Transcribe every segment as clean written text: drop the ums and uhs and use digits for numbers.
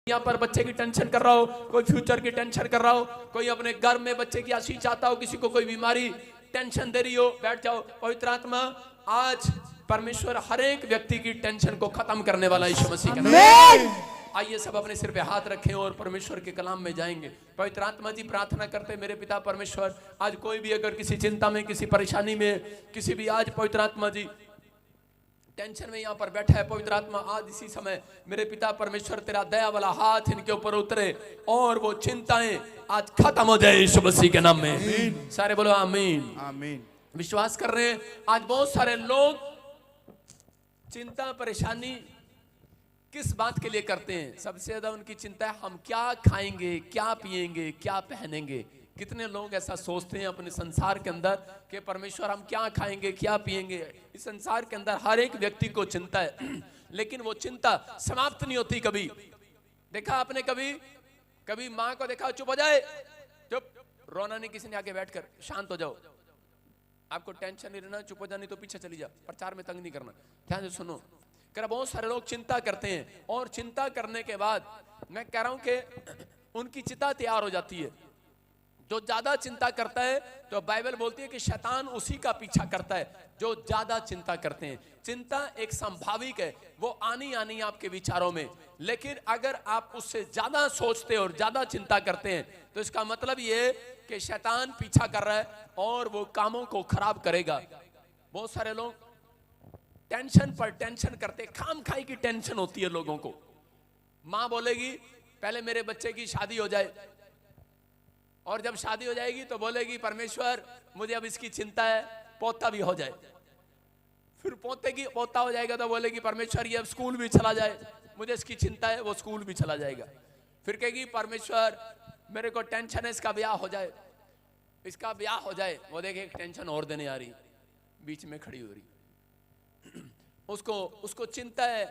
यहाँ पर बच्चे की टेंशन कर रहा हो, कोई फ्यूचर की टेंशन कर रहा हो, कोई अपने घर में बच्चे की आशीष चाहता हो, किसी को कोई बीमारी टेंशन दे रही हो, बैठ जाओ। पवित्र आत्मा आज परमेश्वर हर एक व्यक्ति की टेंशन को खत्म करने वाला यीशु मसीह का नाम। आइए सब अपने सिर पे हाथ रखें और परमेश्वर के कलाम में जाएंगे। पवित्र आत्मा जी प्रार्थना करते मेरे पिता परमेश्वर, आज कोई भी अगर किसी चिंता में, किसी परेशानी में, किसी भी आज पवित्र आत्मा जी टेंशन में यहाँ पर बैठा है, पवित्र आत्मा आज इसी समय मेरे पिता परमेश्वर तेरा दया वाला हाथ इनके ऊपर उतरे और वो चिंताएं आज खत्म हो जाए यीशु मसीह के नाम में। सारे बोलो आमीन आमीन। विश्वास कर रहे हैं आज बहुत सारे लोग चिंता परेशानी किस बात के लिए करते हैं? सबसे ज्यादा उनकी चिंता है हम क्या खाएंगे, क्या पिएंगे, क्या पहनेंगे। कितने लोग ऐसा सोचते हैं अपने संसार के अंदर कि परमेश्वर हम क्या खाएंगे, क्या पिएंगे। इस संसार के अंदर हर एक व्यक्ति को चिंता है, लेकिन वो चिंता समाप्त नहीं होती। कभी देखा आपने, कभी माँ को देखा चुप हो जाए, चुप, रोना नहीं, किसी ने आके बैठकर शांत हो जाओ, आपको टेंशन नहीं रहना, चुप हो जानी तो पीछे चली जा, प्रचार में तंग नहीं करना, ध्यान से सुनो। कह रहा बहुत सारे लोग चिंता करते हैं और चिंता करने के बाद मैं कह रहा हूं कि उनकी चिता तैयार हो जाती है। जो ज्यादा चिंता करता है तो बाइबल बोलती है कि शैतान उसी का पीछा करता है जो ज्यादा चिंता करते हैं। चिंता एक संभाविक है, वो आनी आपके विचारों में, लेकिन अगर आप उससे ज्यादा सोचते और ज्यादा चिंता करते हैं तो इसका मतलब ये कि शैतान पीछा कर रहा है और वो कामों को खराब करेगा। बहुत सारे लोग टेंशन पर टेंशन करते, खाम खाई की टेंशन होती है लोगों को। मां बोलेगी पहले मेरे बच्चे की शादी हो जाए, और जब शादी हो जाएगी तो बोलेगी परमेश्वर मुझे अब इसकी चिंता है, पोता भी हो जाए। फिर पोते की पोता हो जाएगा तो बोलेगी परमेश्वर ये अब स्कूल भी चला जाए, मुझे इसकी चिंता है, वो स्कूल भी चला जाएगा। फिर कहेगी परमेश्वर मेरे को टेंशन है इसका ब्याह हो जाए, इसका ब्याह हो जाए। वो देखे एक टेंशन और देने आ रही, बीच में खड़ी हो रही, उसको चिंता है।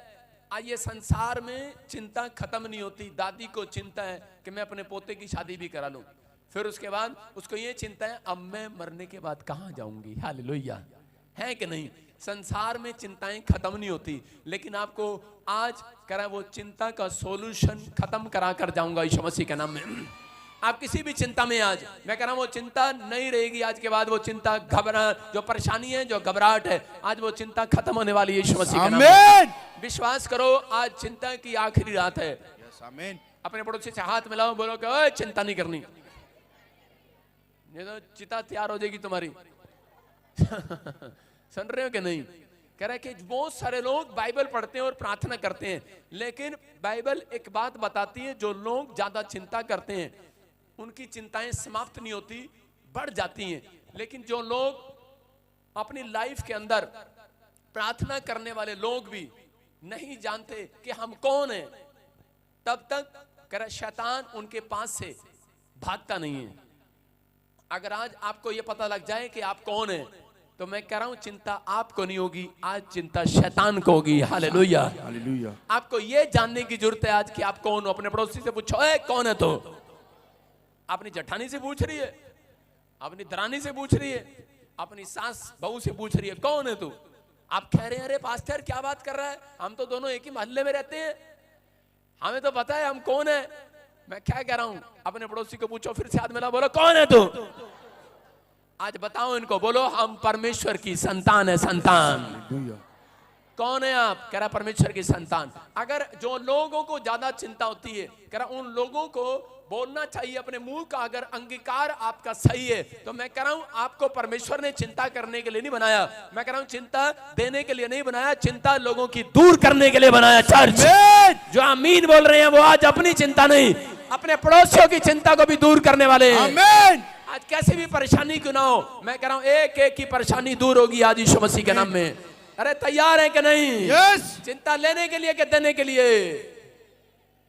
आइए संसार में चिंता खत्म नहीं होती। दादी को चिंता है कि मैं अपने पोते की शादी भी करा लूं, फिर उसके बाद उसको ये चिंता है अब मैं मरने के बाद कहां जाऊंगी। हालेलुया, है कि नहीं? संसार में चिंताएं खत्म नहीं होती, लेकिन आपको आज करा वो चिंता का सॉल्यूशन खत्म करा कर जाऊंगा यीशु मसीह के नाम में। आप किसी भी चिंता में आज मैं कह रहा हूं वो चिंता नहीं रहेगी। आज के बाद वो चिंता घबराहट, जो परेशानी है, जो घबराहट है, आज वो चिंता खत्म होने वाली है यीशु मसीह के नाम में। विश्वास करो आज चिंता की आखिरी रात है। आमीन। अपने पड़ोसी से हाथ मिलाओ, बोलो कि ओए चिंता नहीं करनी, ये तो चिता तैयार हो जाएगी तुम्हारी। सुन रहे हो कि नहीं? कह रहा है कि बहुत सारे लोग बाइबल पढ़ते हैं और प्रार्थना करते हैं, लेकिन बाइबल एक बात बताती है जो लोग ज्यादा चिंता करते हैं उनकी चिंताएं समाप्त नहीं होती, बढ़ जाती हैं। लेकिन जो लोग अपनी लाइफ के अंदर प्रार्थना करने वाले लोग भी नहीं जानते कि हम कौन हैं, तब तक कह रहा शैतान उनके पास से भागता नहीं है। अगर आज आपको यह पता लग जाए कि आप कौन हैं, तो मैं कह रहा हूं चिंता आपको नहीं होगी, आज चिंता शैतान को होगी। Hallelujah, hallelujah. आपको यह जानने की जरूरत है आज कि आप कौन हो। अपने पड़ोसी से पूछो ए कौन है तो? अपनी जठानी से पूछ रही है, अपनी दरानी से पूछ रही है, अपनी सास बहू से पूछ रही है कौन है तू? आप कह रहे हैं अरे पास्टर क्या बात कर रहा है, हम तो दोनों एक ही मोहल्ले में रहते हैं, हमें तो पता है हम कौन है। मैं क्या कह रहा हूं, अपने पड़ोसी को पूछो, फिर से हाथ मिला, बोलो कौन है तू? आज बताओ इनको, बोलो हम परमेश्वर की संतान है। संतान कौन है आप? कह रहा परमेश्वर की संतान। अगर जो लोगों को ज्यादा चिंता होती है, कह रहा उन लोगों को बोलना चाहिए अपने मुंह का, अगर अंगीकार आपका सही है तो मैं कह रहा हूं आपको परमेश्वर ने चिंता करने के लिए नहीं बनाया, मैं कह रहा हूं चिंता देने के लिए नहीं बनाया, चिंता लोगों की दूर करने के लिए बनाया। चर्च जो आमीन बोल रहे हैं वो आज अपनी चिंता नहीं, अपने पड़ोसियों की चिंता को भी दूर करने वाले हैं। आमीन। आज कैसी भी परेशानी क्यों ना हो, मैं कह रहा हूं एक एक की परेशानी दूर होगी आज यीशु मसीह के नाम में। अरे तैयार है कि नहीं? चिंता लेने के लिए कि देने के लिए?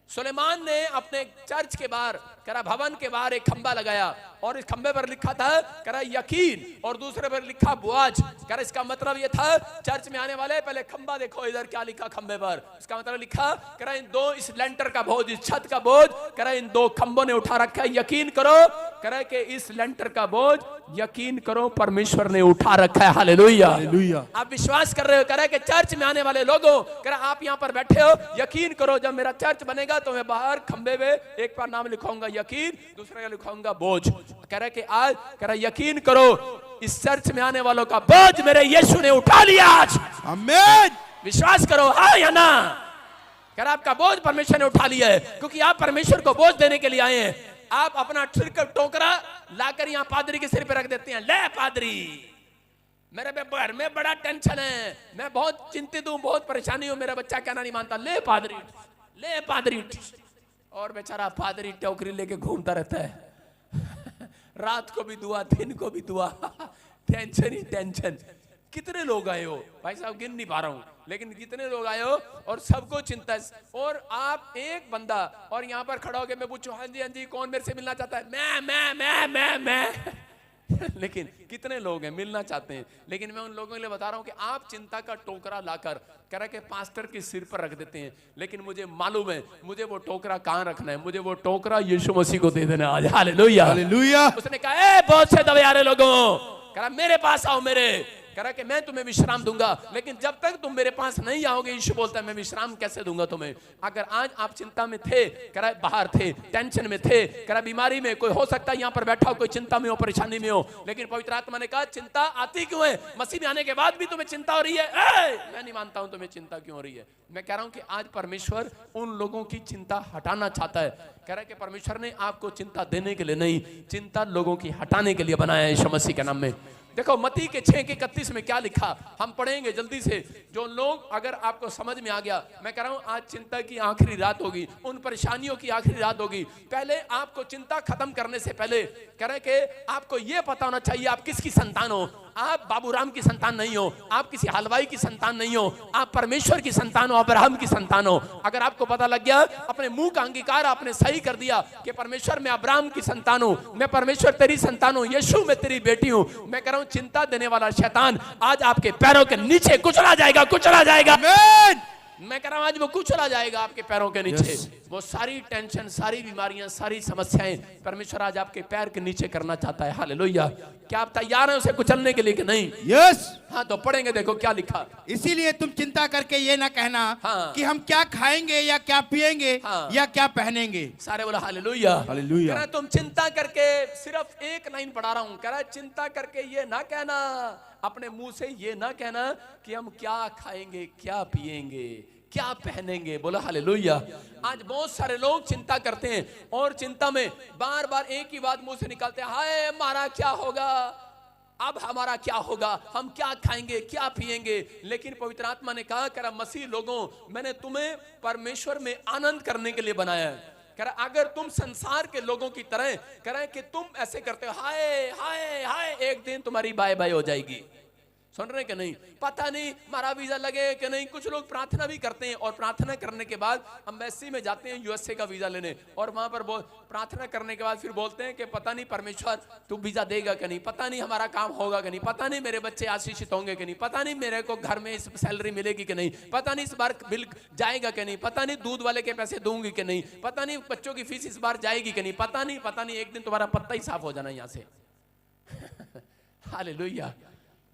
सुलेमान ने अपने चर्च के बाहर, करा भवन के बाहर एक खंबा लगाया और इस खंबे पर लिखा था करा यकीन, और दूसरे पर लिखा बुआज। करा इसका मतलब ये था चर्च में आने वाले पहले खंबा देखो इधर क्या लिखा खंबे पर। इसका मतलब लिखा करा इन दो, इस लेंटर का बोझ, इस छत का बोझ करा इन दो खंबों ने उठा रखा है, यकीन करो करे कि इस लेंटर का बोझ यकीन करो परमेश्वर ने उठा रखा है। Hallelujah, hallelujah. आप विश्वास कर रहे हो? करे कि चर्च में आने वाले लोगों, करे आप यहाँ पर बैठे हो, यकीन करो जब मेरा चर्च बनेगा तो मैं बाहर खंबे में एक बार नाम लिखाऊंगा यकीन, दूसरे का लिखाऊंगा बोझ। करे कि आज करे यकीन करो इस चर्च में आने वालों का बोझ मेरे यीशु ने उठा लिया आज। आमीन। विश्वास करो, हाँ या ना? कर आपका बोझ परमेश्वर ने उठा लिया है, क्योंकि आप परमेश्वर को बोझ देने के लिए आए हैं। आप अपना टोकरा लाकर यहाँ पादरी के सिर पे रख देते हैं। ले पादरी, मेरे घर में बड़ा टेंशन है, मैं बहुत चिंतित हूँ, बहुत परेशानी हूँ, मेरा बच्चा कहना नहीं मानता। ले पादरी, ले पादरी। और बेचारा पादरी टोकरी लेके घूमता रहता है रात को भी दुआ, दिन को भी दुआ टेंशन ही टेंशन। कितने लोग आए हो भाई साहब, गिन नहीं पा रहा हूं, लेकिन कितने लोग आए हो और सबको चिंता है। और आप एक बंदा और यहाँ पर खड़ा हो गया, मैं पूछूं हाँ जी कौन मेरे से मिलना चाहता है? मैं लेकिन कितने लोग हैं मिलना चाहते हैं? लेकिन मैं उन लोगों के लिए बता रहा हूं कि आप चिंता का टोकरा लाकर कह के पास्टर के सिर पर रख देते हैं, लेकिन मुझे मालूम है मुझे वो टोकरा कहां रखना है। मुझे वो टोकरा यीशु मसीह को दे देना आज। Hallelujah, hallelujah. उसने कहा ए बहुत से दबे आ रहे लोगों, कहा मेरे पास आओ, मेरे कहा कि मैं तुम्हें विश्राम दूंगा, लेकिन जब तक तुम मेरे पास नहीं आओगे, यीशु बोलता है मैं विश्राम कैसे दूंगा तुम्हें? अगर आज आप चिंता में थे, कह बाहर थे, टेंशन में थे, कह बीमारी में, कोई हो सकता है यहाँ पर बैठा हो कोई चिंता में हो, परेशानी में हो, लेकिन पवित्र आत्मा ने कहा चिंता आती क्यों है? मसीह में आने के बाद भी तुम्हें चिंता हो रही है? मैं नहीं मानता हूं तुम्हें चिंता क्यों हो रही है। मैं कह रहा हूं कि आज परमेश्वर उन लोगों की चिंता हटाना चाहता है। कह रहा है कि परमेश्वर ने आपको चिंता देने के लिए नहीं, चिंता लोगों की हटाने के लिए बनाया है यीशु मसीह के नाम में। देखो मत्ती के 6:31 में क्या लिखा, हम पढ़ेंगे जल्दी से। जो लोग अगर आपको समझ में आ गया, मैं कह रहा हूं आज चिंता की आखिरी रात होगी, उन परेशानियों की आखिरी रात होगी। पहले आपको चिंता खत्म करने से पहले कह रहे कि आपको यह पता होना चाहिए आप किसकी संतान हो। आप बाबूराम की संतान नहीं हो, आप किसी हलवाई की संतान नहीं हो, आप परमेश्वर की संतान हो, अब्राहम की संतान हो। अगर आपको पता लग गया, अपने मुंह का अंगीकार आपने सही कर दिया कि परमेश्वर मैं अब्राहम की संतान हूं, मैं परमेश्वर तेरी संतान हूं, यीशु मैं तेरी बेटी हूं, मैं कह रहा हूं चिंता देने वाला शैतान आज आपके पैरों के नीचे कुचला जाएगा, कुचला जाएगा। मैं कह रहा हूं आज वो कुचला जाएगा आपके पैरों के नीचे। वो सारी टेंशन, सारी बीमारियां, सारी समस्याएं परमेश्वर आज आपके पैर के नीचे करना चाहता है। हालेलुया। क्या आप तैयार हैं उसे कुचलने के लिए कि नहीं? यस। हाँ तो पढ़ेंगे, देखो क्या लिखा। इसीलिए तुम चिंता करके ये ना कहना हाँ। कि हम क्या खाएंगे या क्या पिएंगे हाँ। या क्या पहनेंगे। सारे बोला हालेलुया, हालेलुया। कह रहा तुम चिंता करके, सिर्फ एक लाइन पढ़ा रहा हूं, कह रहा चिंता करके ये ना कहना, अपने मुंह से ये ना कहना कि हम क्या खाएंगे, क्या पिएंगे, क्या पहनेंगे। बोला हालेलुया। आज बहुत सारे लोग चिंता करते हैं और चिंता में बार बार एक ही बात मुंह से निकालते हैं, हाय हमारा क्या होगा, अब हमारा क्या होगा, हम क्या खाएंगे, क्या पिएंगे। लेकिन पवित्र आत्मा ने कहा करा मसीह लोगों, मैंने तुम्हें परमेश्वर में आनंद करने के लिए बनाया है। कह रहा अगर तुम संसार के लोगों की तरह करें कि तुम ऐसे करते हो हाय हाय हाय, एक दिन तुम्हारी बाय बाय हो जाएगी। सुन रहे कि नहीं? पता नहीं हमारा वीजा लगे कि नहीं। कुछ लोग प्रार्थना भी करते हैं और प्रार्थना करने के बाद एम्बेसी में जाते हैं यूएसए का वीजा लेने, और वहां पर प्रार्थना करने के बाद फिर बोलते हैं कि पता नहीं परमेश्वर तू वीजा देगा कि नहीं, पता नहीं हमारा काम होगा कि नहीं, पता नहीं मेरे बच्चे आशीषित होंगे कि नहीं, पता नहीं मेरे को घर में इस सैलरी मिलेगी कि नहीं, पता नहीं इस बार बिल जाएगा कि नहीं, पता नहीं दूध वाले के पैसे दूंगी कि नहीं, पता नहीं बच्चों की फीस इस बार जाएगी कि नहीं, पता नहीं एक दिन तुम्हारा पत्ता ही साफ हो जाना यहाँ से। हालेलुया।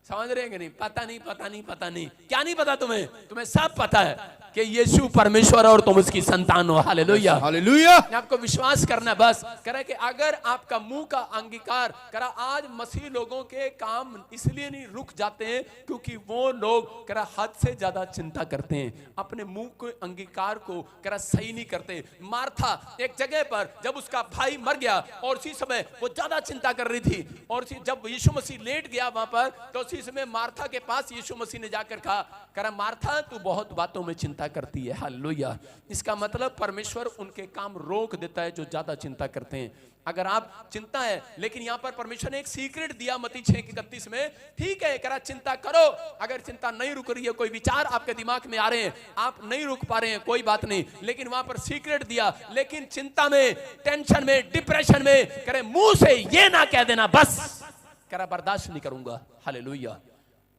समझ रहे हैं कि नहीं? पता नहीं। क्या नहीं पता तुम्हें? तुम्हें सब पता है कि यीशु परमेश्वर और तुम उसकी संतान हो। Hallelujah, hallelujah. आपको विश्वास करना है बस। करे कि अगर आपका मुंह का अंगीकार करा, आज मसीह लोगों के काम इसलिए नहीं रुक जाते हैं क्योंकि वो लोग करा हद से ज्यादा चिंता करते हैं, अपने मुंह के अंगीकार को करा सही नहीं करते। मार्था एक जगह पर जब उसका भाई मर गया और उसी समय वो ज्यादा चिंता कर रही थी, और जब यीशु मसीह लेट गया वहां पर, तो उसी समय मार्था के पास यीशु मसीह ने जाकर कहा मार्था तू बहुत बातों में चिंता करती है। हालेलुया। इसका मतलब परमेश्वर उनके काम रोक देता है जो ज्यादा चिंता करते हैं। अगर आप चिंता है, लेकिन यहां पर परमेश्वर ने एक सीक्रेट दिया मत्ती 6:31 में, ठीक है करा चिंता करो, अगर चिंता नहीं रुक रही है, कोई विचार आपके दिमाग में आ रहे हैं, आप नहीं रुक पा रहे हैं, कोई बात नहीं, लेकिन वहां पर सीक्रेट दिया। लेकिन चिंता में, टेंशन में, डिप्रेशन में करे मुंह से ये ना कह देना बस करा बर्दाश्त नहीं करूंगा। हालेलुया।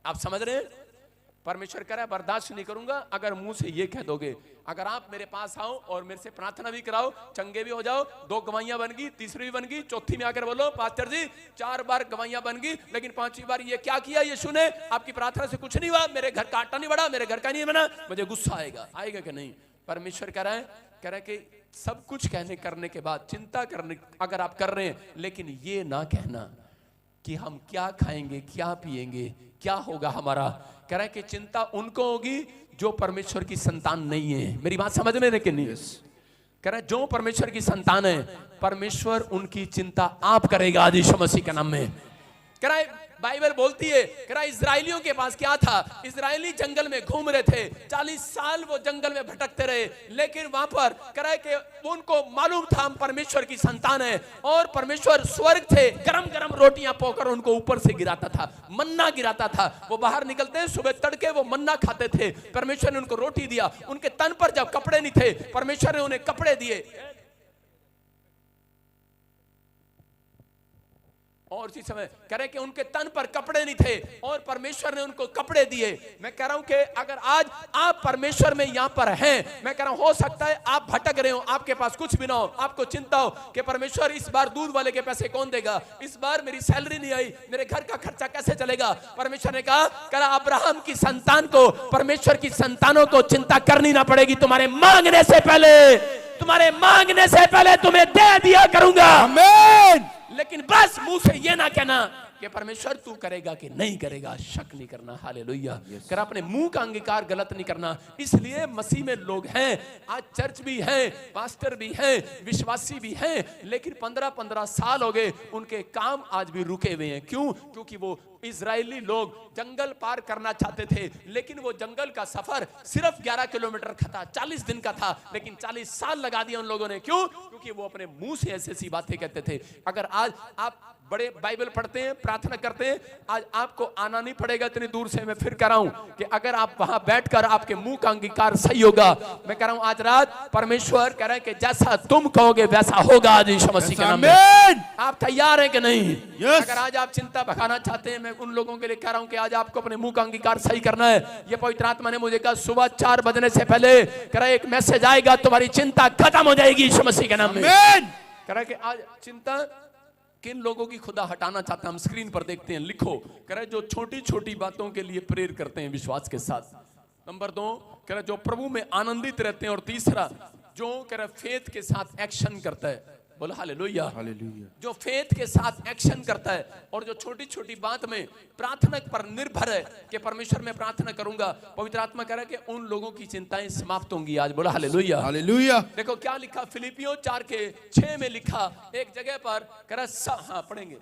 आप समझ रहे हैं? परमेश्वर कह रहा है बर्दाश्त नहीं करूंगा अगर मुंह से ये कह दोगे। अगर आप मेरे पास आओ और मेरे से प्रार्थना भी कराओ, चंगे भी हो जाओ, 2 गवाहियां बन गई, तीसरी भी बन गई, चौथी में आकर बोलो पास्टर जी 4 बार गवाहियां बन गई, लेकिन 5वीं बार ये क्या किया ये सुने, आपकी प्रार्थना से कुछ नहीं हुआ, मेरे घर का आटा नहीं बढ़ा, मेरे घर का नहीं बना, मुझे गुस्सा आएगा। आएगा कि नहीं? परमेश्वर कह रहा है कि सब कुछ कहने करने के बाद चिंता करने अगर आप कर रहे हैं, लेकिन ये ना कहना कि हम क्या खाएंगे, क्या पिएंगे, क्या होगा हमारा। कह रहा है कि चिंता उनको होगी जो परमेश्वर की संतान नहीं है। मेरी बात समझ में है कि नहीं? कह रहा है जो परमेश्वर की संतान है, परमेश्वर उनकी चिंता आप करेगा आज यीशु मसीह के नाम में। कह रहा है बाइबल बोलती है, कह रहा है इजराइलियों के पास क्या था, इजराइली जंगल में घूम रहे थे, 40 साल वो जंगल में भटकते रहे, लेकिन वहां पर कह रहा है कि उनको मालूम था हम परमेश्वर की संतान है, और परमेश्वर स्वर्ग थे गरम गरम रोटियां पोकर उनको ऊपर से गिराता था, मन्ना गिराता था। वो बाहर निकलते सुबह तड़के वो मन्ना खाते थे, परमेश्वर ने उनको रोटी दिया। उनके तन पर जब कपड़े नहीं थे, परमेश्वर ने उन्हें कपड़े दिए। और इसी समय कह रहे कि उनके तन पर कपड़े नहीं थे और परमेश्वर ने उनको कपड़े दिए। मैं कह रहा हूं कि अगर आज आप परमेश्वर में यहां पर हैं, मैं कह रहा हूं हो सकता है आप भटक रहे हो, आपके पास कुछ भी ना हो, आपको चिंता हो कि परमेश्वर इस बार दूध वाले के पैसे कौन देगा, इस बार मेरी सैलरी नहीं आई, मेरे घर का खर्चा कैसे चलेगा। परमेश्वर ने कहा अब्राहम की संतान को, परमेश्वर की संतानों को चिंता करनी ना पड़ेगी, तुम्हारे मांगने से पहले तुम्हें दे दिया करूंगा। आमीन। लेकिन बस मुंह से ये ना कहना कि परमेश्वर तू करेगा कि नहीं करेगा, शक नहीं करना। हालेलुया। कर अपने मुंह का अंगीकार गलत नहीं करना। इसलिए मसीह में लोग हैं, आज चर्च भी हैं, पास्टर भी हैं, विश्वासी भी हैं, लेकिन 15-15 साल हो गए उनके काम आज भी रुके हुए हैं। क्यों? क्योंकि वो इजरायली लोग जंगल पार करना चाहते थे, लेकिन वो जंगल का सफर सिर्फ 11 किलोमीटर का था, 40 दिन का था, लेकिन 40 साल लगा दिया उन लोगों ने। क्यों? क्योंकि वो अपने मुंह से ऐसी बातें कहते थे। अगर आज आप बड़े बाइबल पढ़ते हैं, प्रार्थना करते हैं, आज आपको आना नहीं पड़ेगा इतनी दूर से। मैं फिर कह रहा हूं कि अगर आप वहां बैठकर आपके मुंह का अंगीकार सही होगा, मैं कह रहा हूं आज रात परमेश्वर कह रहा है कि जैसा तुम कहोगे वैसा होगा आज यीशु मसीह के नाम में। आप तैयार हैं कि नहीं? अगर आज आप चिंता भगाना चाहते हैं, मैं उन लोगों के लिए कह रहा हूं कि आज आपको अपने मुंह का अंगीकार सही करना है। ये पवित्र आत्मा ने मुझे कहा सुबह 4 बजने से पहले कह रहा है एक मैसेज आएगा, तुम्हारी चिंता खत्म हो जाएगी यीशु मसीह के नाम में। कह रहा है कि आज चिंता किन लोगों की खुदा हटाना चाहता है, हम स्क्रीन पर देखते हैं। लिखो, कह रहे जो छोटी छोटी बातों के लिए प्रेयर करते हैं विश्वास के साथ। नंबर 2 कह रहे जो प्रभु में आनंदित रहते हैं, और तीसरा जो कह रहे फेथ के साथ एक्शन करता है। बोलो हालेलुया। जो फेथ के साथ एक्शन करता है और जो छोटी छोटी बात में प्रार्थना पर निर्भर है कि परमेश्वर में प्रार्थना करूंगा, पवित्र आत्मा कह रहा है कि उन लोगों की चिंताएं समाप्त होंगी आज। बोलो हालेलुया। हालेलुया। देखो क्या लिखा, फिलिपियों 4:6 में लिखा एक जगह पर, कह रहा हाँ पढ़ेंगे।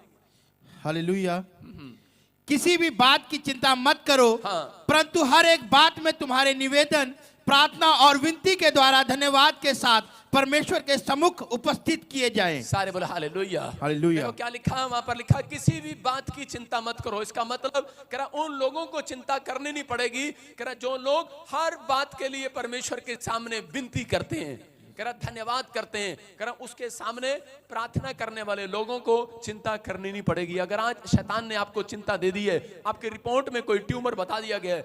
हालेलुया। किसी भी बात की चिंता मत करो, परंतु हर एक बात में तुम्हारे निवेदन, प्रार्थना और विनती के द्वारा धन्यवाद के साथ परमेश्वर के सम्मुख उपस्थित किए जाएं। सारे बोले हालेलुया। हालेलुया। देखो क्या लिखा, वहां पर लिखा किसी भी बात की चिंता मत करो। इसका मतलब कह रहा उन लोगों को चिंता करनी नहीं पड़ेगी, कह रहा जो लोग हर बात के लिए परमेश्वर के सामने विनती करते हैं, कह रहा धन्यवाद करते हैं, कह रहा उसके सामने प्रार्थना करने वाले लोगों को चिंता करनी नहीं पड़ेगी। अगर आज शैतान ने आपको चिंता दे दी है, आपके रिपोर्ट में कोई ट्यूमर बता दिया गया है,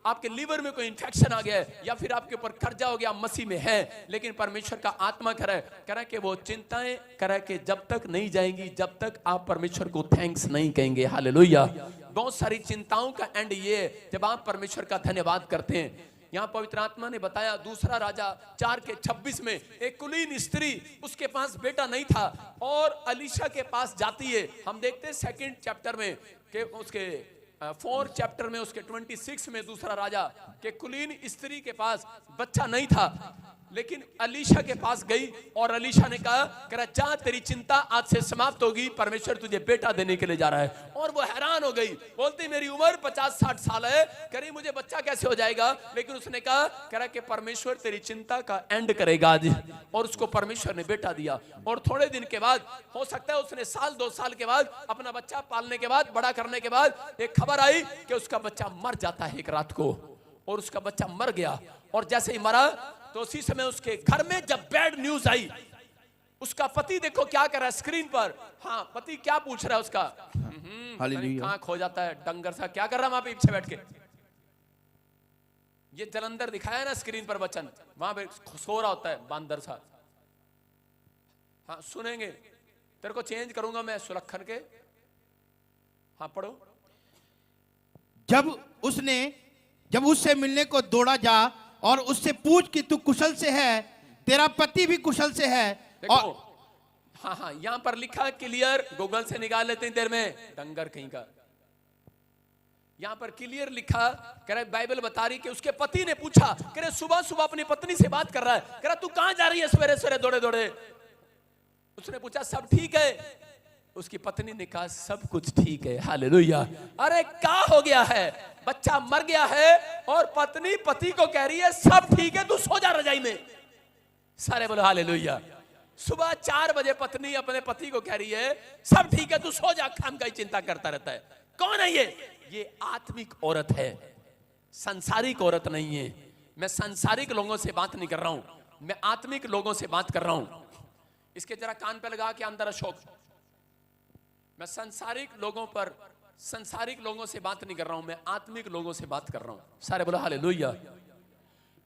आपके लीवर में कोई इंफेक्शन आ गया है, या फिर आपके ऊपर कर्जा हो गया, मसीह में है, लेकिन परमेश्वर का आत्मा कह रहा है कि वो चिंताएं कह रहा है कि जब तक नहीं जाएंगी जब तक आप परमेश्वर को थैंक्स नहीं कहेंगे। हालेलुया। बहुत सारी चिंताओं का एंड ये है जब आप परमेश्वर का धन्यवाद करते हैं। यहाँ पवित्र आत्मा ने बताया 2 राजा 4:26 में एक कुलीन स्त्री, उसके पास बेटा नहीं था और अलीशा के पास जाती है। हम देखते हैं 2 चैप्टर में कि उसके 4 चैप्टर में उसके 26 में 2 राजा के कुलीन स्त्री के पास बच्चा नहीं था, लेकिन अलीशा के पास गई और अलीशा ने कहा जा तेरी चिंता आज से समाप्त होगी, परमेश्वर तुझे बेटा देने के लिए जा रहा है। और वो हैरान हो गई, बोलती मेरी उम्र 50-60 साल है, करी मुझे बच्चा कैसे हो जाएगा। लेकिन उसने कहा कि परमेश्वर तेरी चिंता का एंड करेगा आज, और उसको परमेश्वर ने बेटा दिया। और थोड़े दिन के बाद, हो सकता है उसने 1-2 साल के बाद, अपना बच्चा पालने के बाद, बड़ा करने के बाद एक खबर आई कि उसका बच्चा मर जाता है एक रात को, और उसका बच्चा मर गया। और जैसे ही मरा तो उसी समय उसके घर में जब बैड न्यूज आई, उसका पति देखो क्या कर रहा है स्क्रीन पर। हाँ, पति क्या पूछ रहा है उसका, कहाँ खो जाता है डंगर सा, क्या कर रहा है वहां पे पीछे बैठ के। ये जलंधर दिखाया ना स्क्रीन पर वचन, वहां पे सो रहा होता है बांदर सा। हाँ सुनेंगे, तेरे को चेंज करूंगा मैं सुलक्षण के। हाँ पढ़ो। जब उससे मिलने को दौड़ा जा और उससे पूछ कि तू कुशल से है, तेरा पति भी कुशल से है। देखो और हाँ यहां पर लिखा क्लियर, गूगल से निकाल लेते हैं देर में, डंगर कहीं का। यहां पर क्लियर लिखा, कह रहा बाइबल बता रही कि उसके पति ने पूछा, कह रहे सुबह सुबह अपनी पत्नी से बात कर रहा है, कह रहा तू कहां जा रही है सवेरे सवेरे दौड़े दौड़े। उसने पूछा सब ठीक है? उसकी पत्नी ने कहा सब कुछ ठीक है। हालेलुया। अरे क्या हो गया है, बच्चा मर गया है और पत्नी पति को कह रही है सब ठीक है, तू सो जा रजाई में। सारे बोलो हालेलुया। सुबह 4 बजे पत्नी अपने पति को कह रही है सब ठीक है, तू सो जा, खाम का चिंता करता रहता है। कौन है ये आत्मिक औरत है, संसारिक औरत नहीं है। मैं संसारिक लोगों से बात नहीं कर रहा हूं, मैं आत्मिक लोगों से बात कर रहा हूं। इसके जरा कान पे लगा के अंदर अशोक, मैं संसारिक लोगों से बात नहीं कर रहा हूं, मैं आत्मिक लोगों से बात कर रहा हूं। सारे बोलो हालेलुया।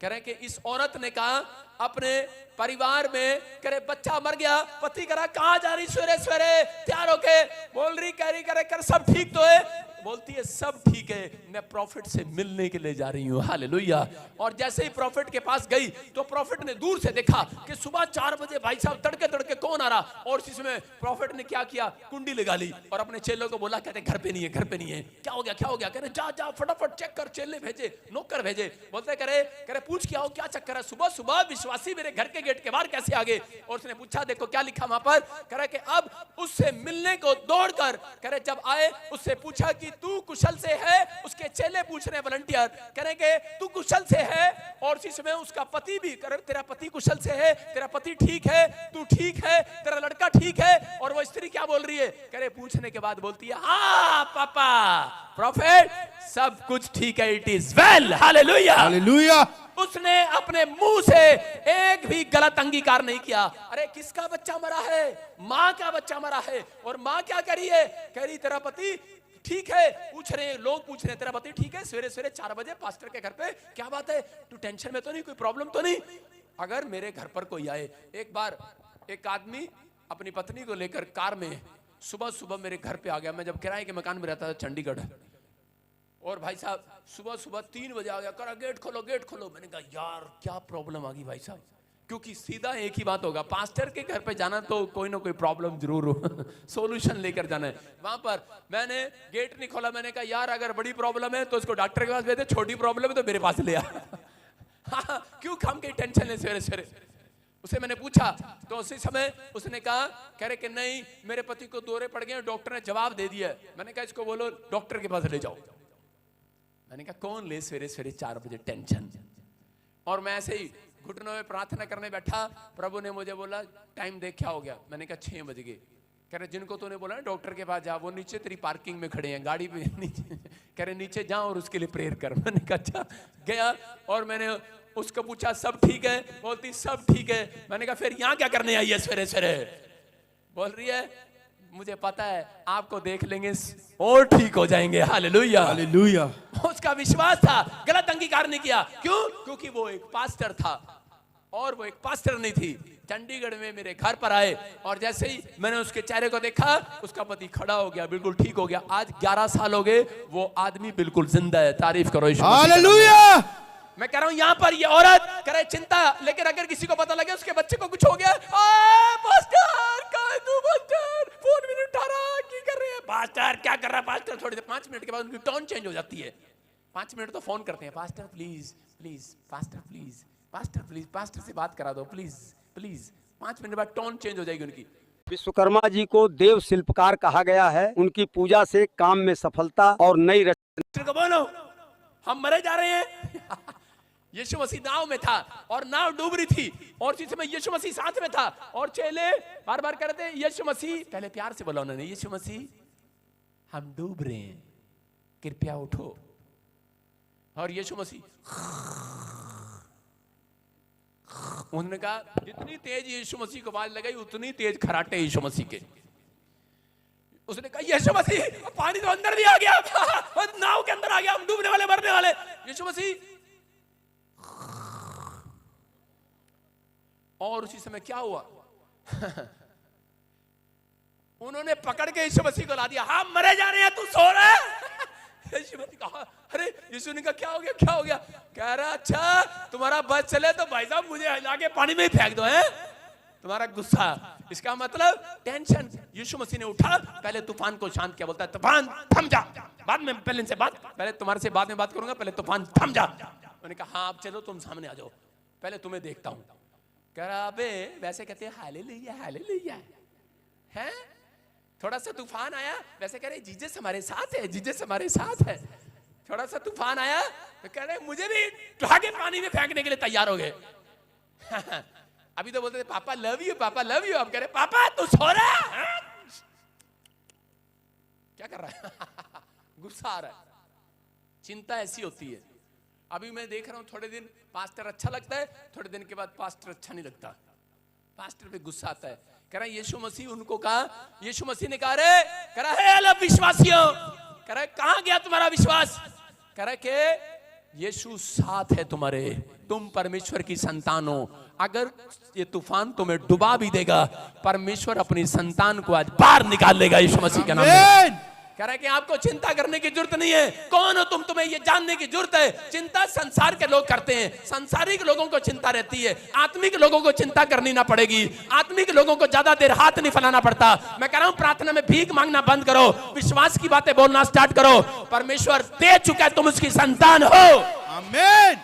कह रहे कि इस औरत ने कहा अपने परिवार में, कह रहे बच्चा मर गया, पति कह रहा कहां जा रही सवेरे सवेरे तैयार होके, बोल रही कह रही कर सब ठीक तो है? बोलती है सब ठीक है, मैं प्रॉफिट से मिलने के लिए जा रही हूं। हालेलुया। और जैसे ही प्रॉफिट के पास गई तो प्रॉफिट ने दूर से देखा कि सुबह 4 बजे भाई साहब तड़के तड़के कौन आ रहा, और इसमें प्रॉफिट ने क्या किया, कुंडी लगा ली और अपने चेलों को बोला, कहते घर पे नहीं है, घर पे नहीं है। क्या हो गया? कह रहे जा फटाफट चेक कर। चेले भेजे, नौकर भेजे, बोलते करे पूछ के आओ क्या चक्कर है, सुबह सुबह विश्वासी मेरे घर के गेट के बाहर कैसे आ गए। और उसने पूछा देखो क्या लिखा वहां पर, कह रहा कि अब उससे मिलने को दौड़कर, कह रहे जब आए उससे पूछा कि तू कुशल से है। उसके चेले पूछ रहे वॉलंटियर, कह रहे कि तू कुशल से है, और इसी समय उसका पति भी, कह रहे तेरा पति कुशल से है, तेरा पति ठीक है, तू ठीक है, तेरा लड़का ठीक है। और वो स्त्री क्या बोल रही है, कह रहे पूछने के बाद बोलती है हाँ पापा प्रॉफिट सब कुछ ठीक है, it is well. Hallelujah hallelujah. उसने अपने मुंह से एक भी गलत अंगीकार नहीं किया। अरे किसका बच्चा मरा है? मां का बच्चा मरा है। और मां क्या कह रही है, कह रही तेरा पति ठीक है। पूछ रहे हैं लोग, पूछ रहे हैं तेरा पति ठीक है? सवेरे सवेरे 4 बजे पास्टर के घर पे, क्या बात है, तू टेंशन में तो नहीं, कोई प्रॉब्लम तो नहीं? अगर मेरे घर पर कोई आए, एक बार एक आदमी अपनी पत्नी को लेकर कार में सुबह सुबह मेरे घर पे आ गया। मैं जब किराए के मकान में रहता था चंडीगढ़, और भाई साहब सुबह सुबह 3 बजे आ गया, करा गेट खोलो गेट खोलो। मैंने कहा यार क्या प्रॉब्लम आ गई भाई साहब, क्योंकि सीधा एक ही बात होगा, पास्टर के घर पे जाना तो कोई ना कोई प्रॉब्लम जरूर हो, सॉल्यूशन लेकर जाना है। वहां पर मैंने गेट नहीं खोला, मैंने कहा यार अगर बड़ी प्रॉब्लम है तो इसको डॉक्टर के पास भेज दे, छोटी प्रॉब्लम है तो मेरे पास ले आ। हाँ, क्यों हम कहीं टेंशन ले सवेरे सवेरे। उसे मैंने पूछा तो उसी समय उसने कहा, कह रहे कि नहीं मेरे पति को दौरे पड़ गए, डॉक्टर ने जवाब दे दिया। मैंने कहा इसको बोलो डॉक्टर के पास ले जाओ। मैंने कहा कौन ले सवेरे सवेरे 4 बजे टेंशन। और मैं ऐसे ही घुटनों में प्रार्थना करने बैठा, प्रभु ने मुझे बोला टाइम देख क्या हो गया। मैंने कहा 6 बज गए। कह रहे जिनको तूने बोला ना डॉक्टर के पास जा, वो नीचे तेरी पार्किंग में खड़े हैं गाड़ी पे नीचे। कह रहे नीचे जा और उसके लिए प्रेयर कर। मैंने कहा अच्छा। गया और मैंने उसको पूछा सब ठीक है? बोलती सब ठीक है। मैंने कहा फिर यहाँ क्या करने आई है सवेरे सवेरे? बोल रही है मुझे पता है आपको देख लेंगे और ठीक हो जाएंगे। Hallelujah hallelujah. उसका विश्वास था, गलत अंगीकार नहीं किया। क्यों? क्योंकि वो एक पास्टर था और वो एक पास्टर नहीं थी। चंडीगढ़ में मेरे घर पर आए और जैसे ही मैंने उसके चेहरे को देखा, उसका पति खड़ा हो गया, बिल्कुल ठीक हो गया। आज 11 साल हो गए, वो आदमी बिल्कुल जिंदा है। तारीफ करो हालेलुया। मैं कह रहा हूं यहां पर ये औरत करे चिंता, लेकिन अगर किसी को पता लगे उसके बच्चे को कुछ हो गया, पास्टर कहां तू, पास्टर फोन भी नहीं उठा रहा, क्या कर रहे हैं पास्टर, क्या कर रहा है पास्टर। थोड़ी देर 5 मिनट के बाद उनकी टोन चेंज हो जाती है। 5 मिनट तो फोन करते हैं, pastor please please, pastor please, pastor please, pastor से बात करा दो प्लीज प्लीज। 5 मिनट बाद टोन चेंज हो जाएगी उनकी। विश्वकर्मा जी को देव शिल्पकार कहा गया है। उनकी पूजा से काम में सफलता और नई रचना। बोलो हम मरे जा रहे हैं। यीशु मसीह नाव में था और नाव डूब रही थी और इस समय यीशु मसीह साथ में था और चेले बार बार कह रहे थे यीशु मसीह, पहले प्यार से बोला उन्होंने, यीशु मसीह हम डूब रहे हैं, कृपया उठो। और यीशु मसीह उन्होंने कहा जितनी तेज यीशु मसीह को आवाज लगाई उतनी तेज खराटे यीशु मसीह के। उसने कहा यीशु मसीह पानी तो अंदर भी आ गया, नाव के अंदर आ गया, हम डूबने वाले मरने वाले। यीशु मसीह और उसी समय क्या हुआ उन्होंने पकड़ के यीशु मसीह को ला दिया। हम मरे जा रहे हैं, तू सो रहा है। यीशु मसीह कहा, अरे यीशु ने कहा क्या हो गया, क्या हो गया? कह रहा अच्छा तुम्हारा बस चले तो भाई साहब मुझे लाके पानी में ही फेंक दो, है तुम्हारा गुस्सा। इसका मतलब टेंशन। यीशु मसीह ने उठा, पहले तूफान को शांत किया, बोलता है तूफान थम जा, बाद में पहले इनसे बात, पहले तुम्हारे से बाद में बात करूंगा, पहले तूफान थम जा। उन्होंने कहा हाँ अब चलो तुम सामने आ जाओ, पहले तुम्हें देखता हूं। कह रहा अबे वैसे कहते हैं हालेलुया हालेलुया, हैं थोड़ा सा तूफान आया वैसे कह रहे जीसस हमारे साथ है, जीसस हमारे साथ है। थोड़ा सा तूफान आया तो कह रहे मुझे भी उठा के पानी में फेंकने के लिए तैयार हो गए। अभी तो बोलते थे पापा लव यू, पापा लव यू, अब कह रहे पापा तू सो रहा है, क्या कर रहा है? गुस्सा आ रहा है। चिंता ऐसी होती है। अभी मैं देख रहा हूं थोड़े दिन पास्टर अच्छा लगता है, थोड़े दिन के बाद पास्टर अच्छा नहीं लगता, पास्टर पे गुस्सा आता है। कह रहा यीशु मसीह उनको कहा, यीशु मसीह ने कहा रे कह रहा है अलग विश्वासियों, कह रहा कहां गया तुम्हारा विश्वास? कह रहा के यीशु साथ है तुम्हारे, तुम परमेश्वर की संतान हो। अगर ये तूफान तुम्हें डुबा भी देगा, परमेश्वर अपनी संतान को आज बाहर निकाल लेगा यीशु मसीह के नाम में। कह रहा है कि आपको चिंता करने की जरूरत नहीं है। कौन हो तुम, तुम्हें ये जानने की जरूरत है। चिंता संसार के लोग करते हैं, संसारिक लोगों को चिंता रहती है, आत्मिक लोगों को चिंता करनी ना पड़ेगी। आत्मिक लोगों को ज्यादा देर हाथ नहीं फैलाना पड़ता। मैं कह रहा हूं प्रार्थना में भीख मांगना बंद करो, विश्वास की बातें बोलना स्टार्ट करो। परमेश्वर दे चुका है, तुम उसकी संतान हो। आमीन।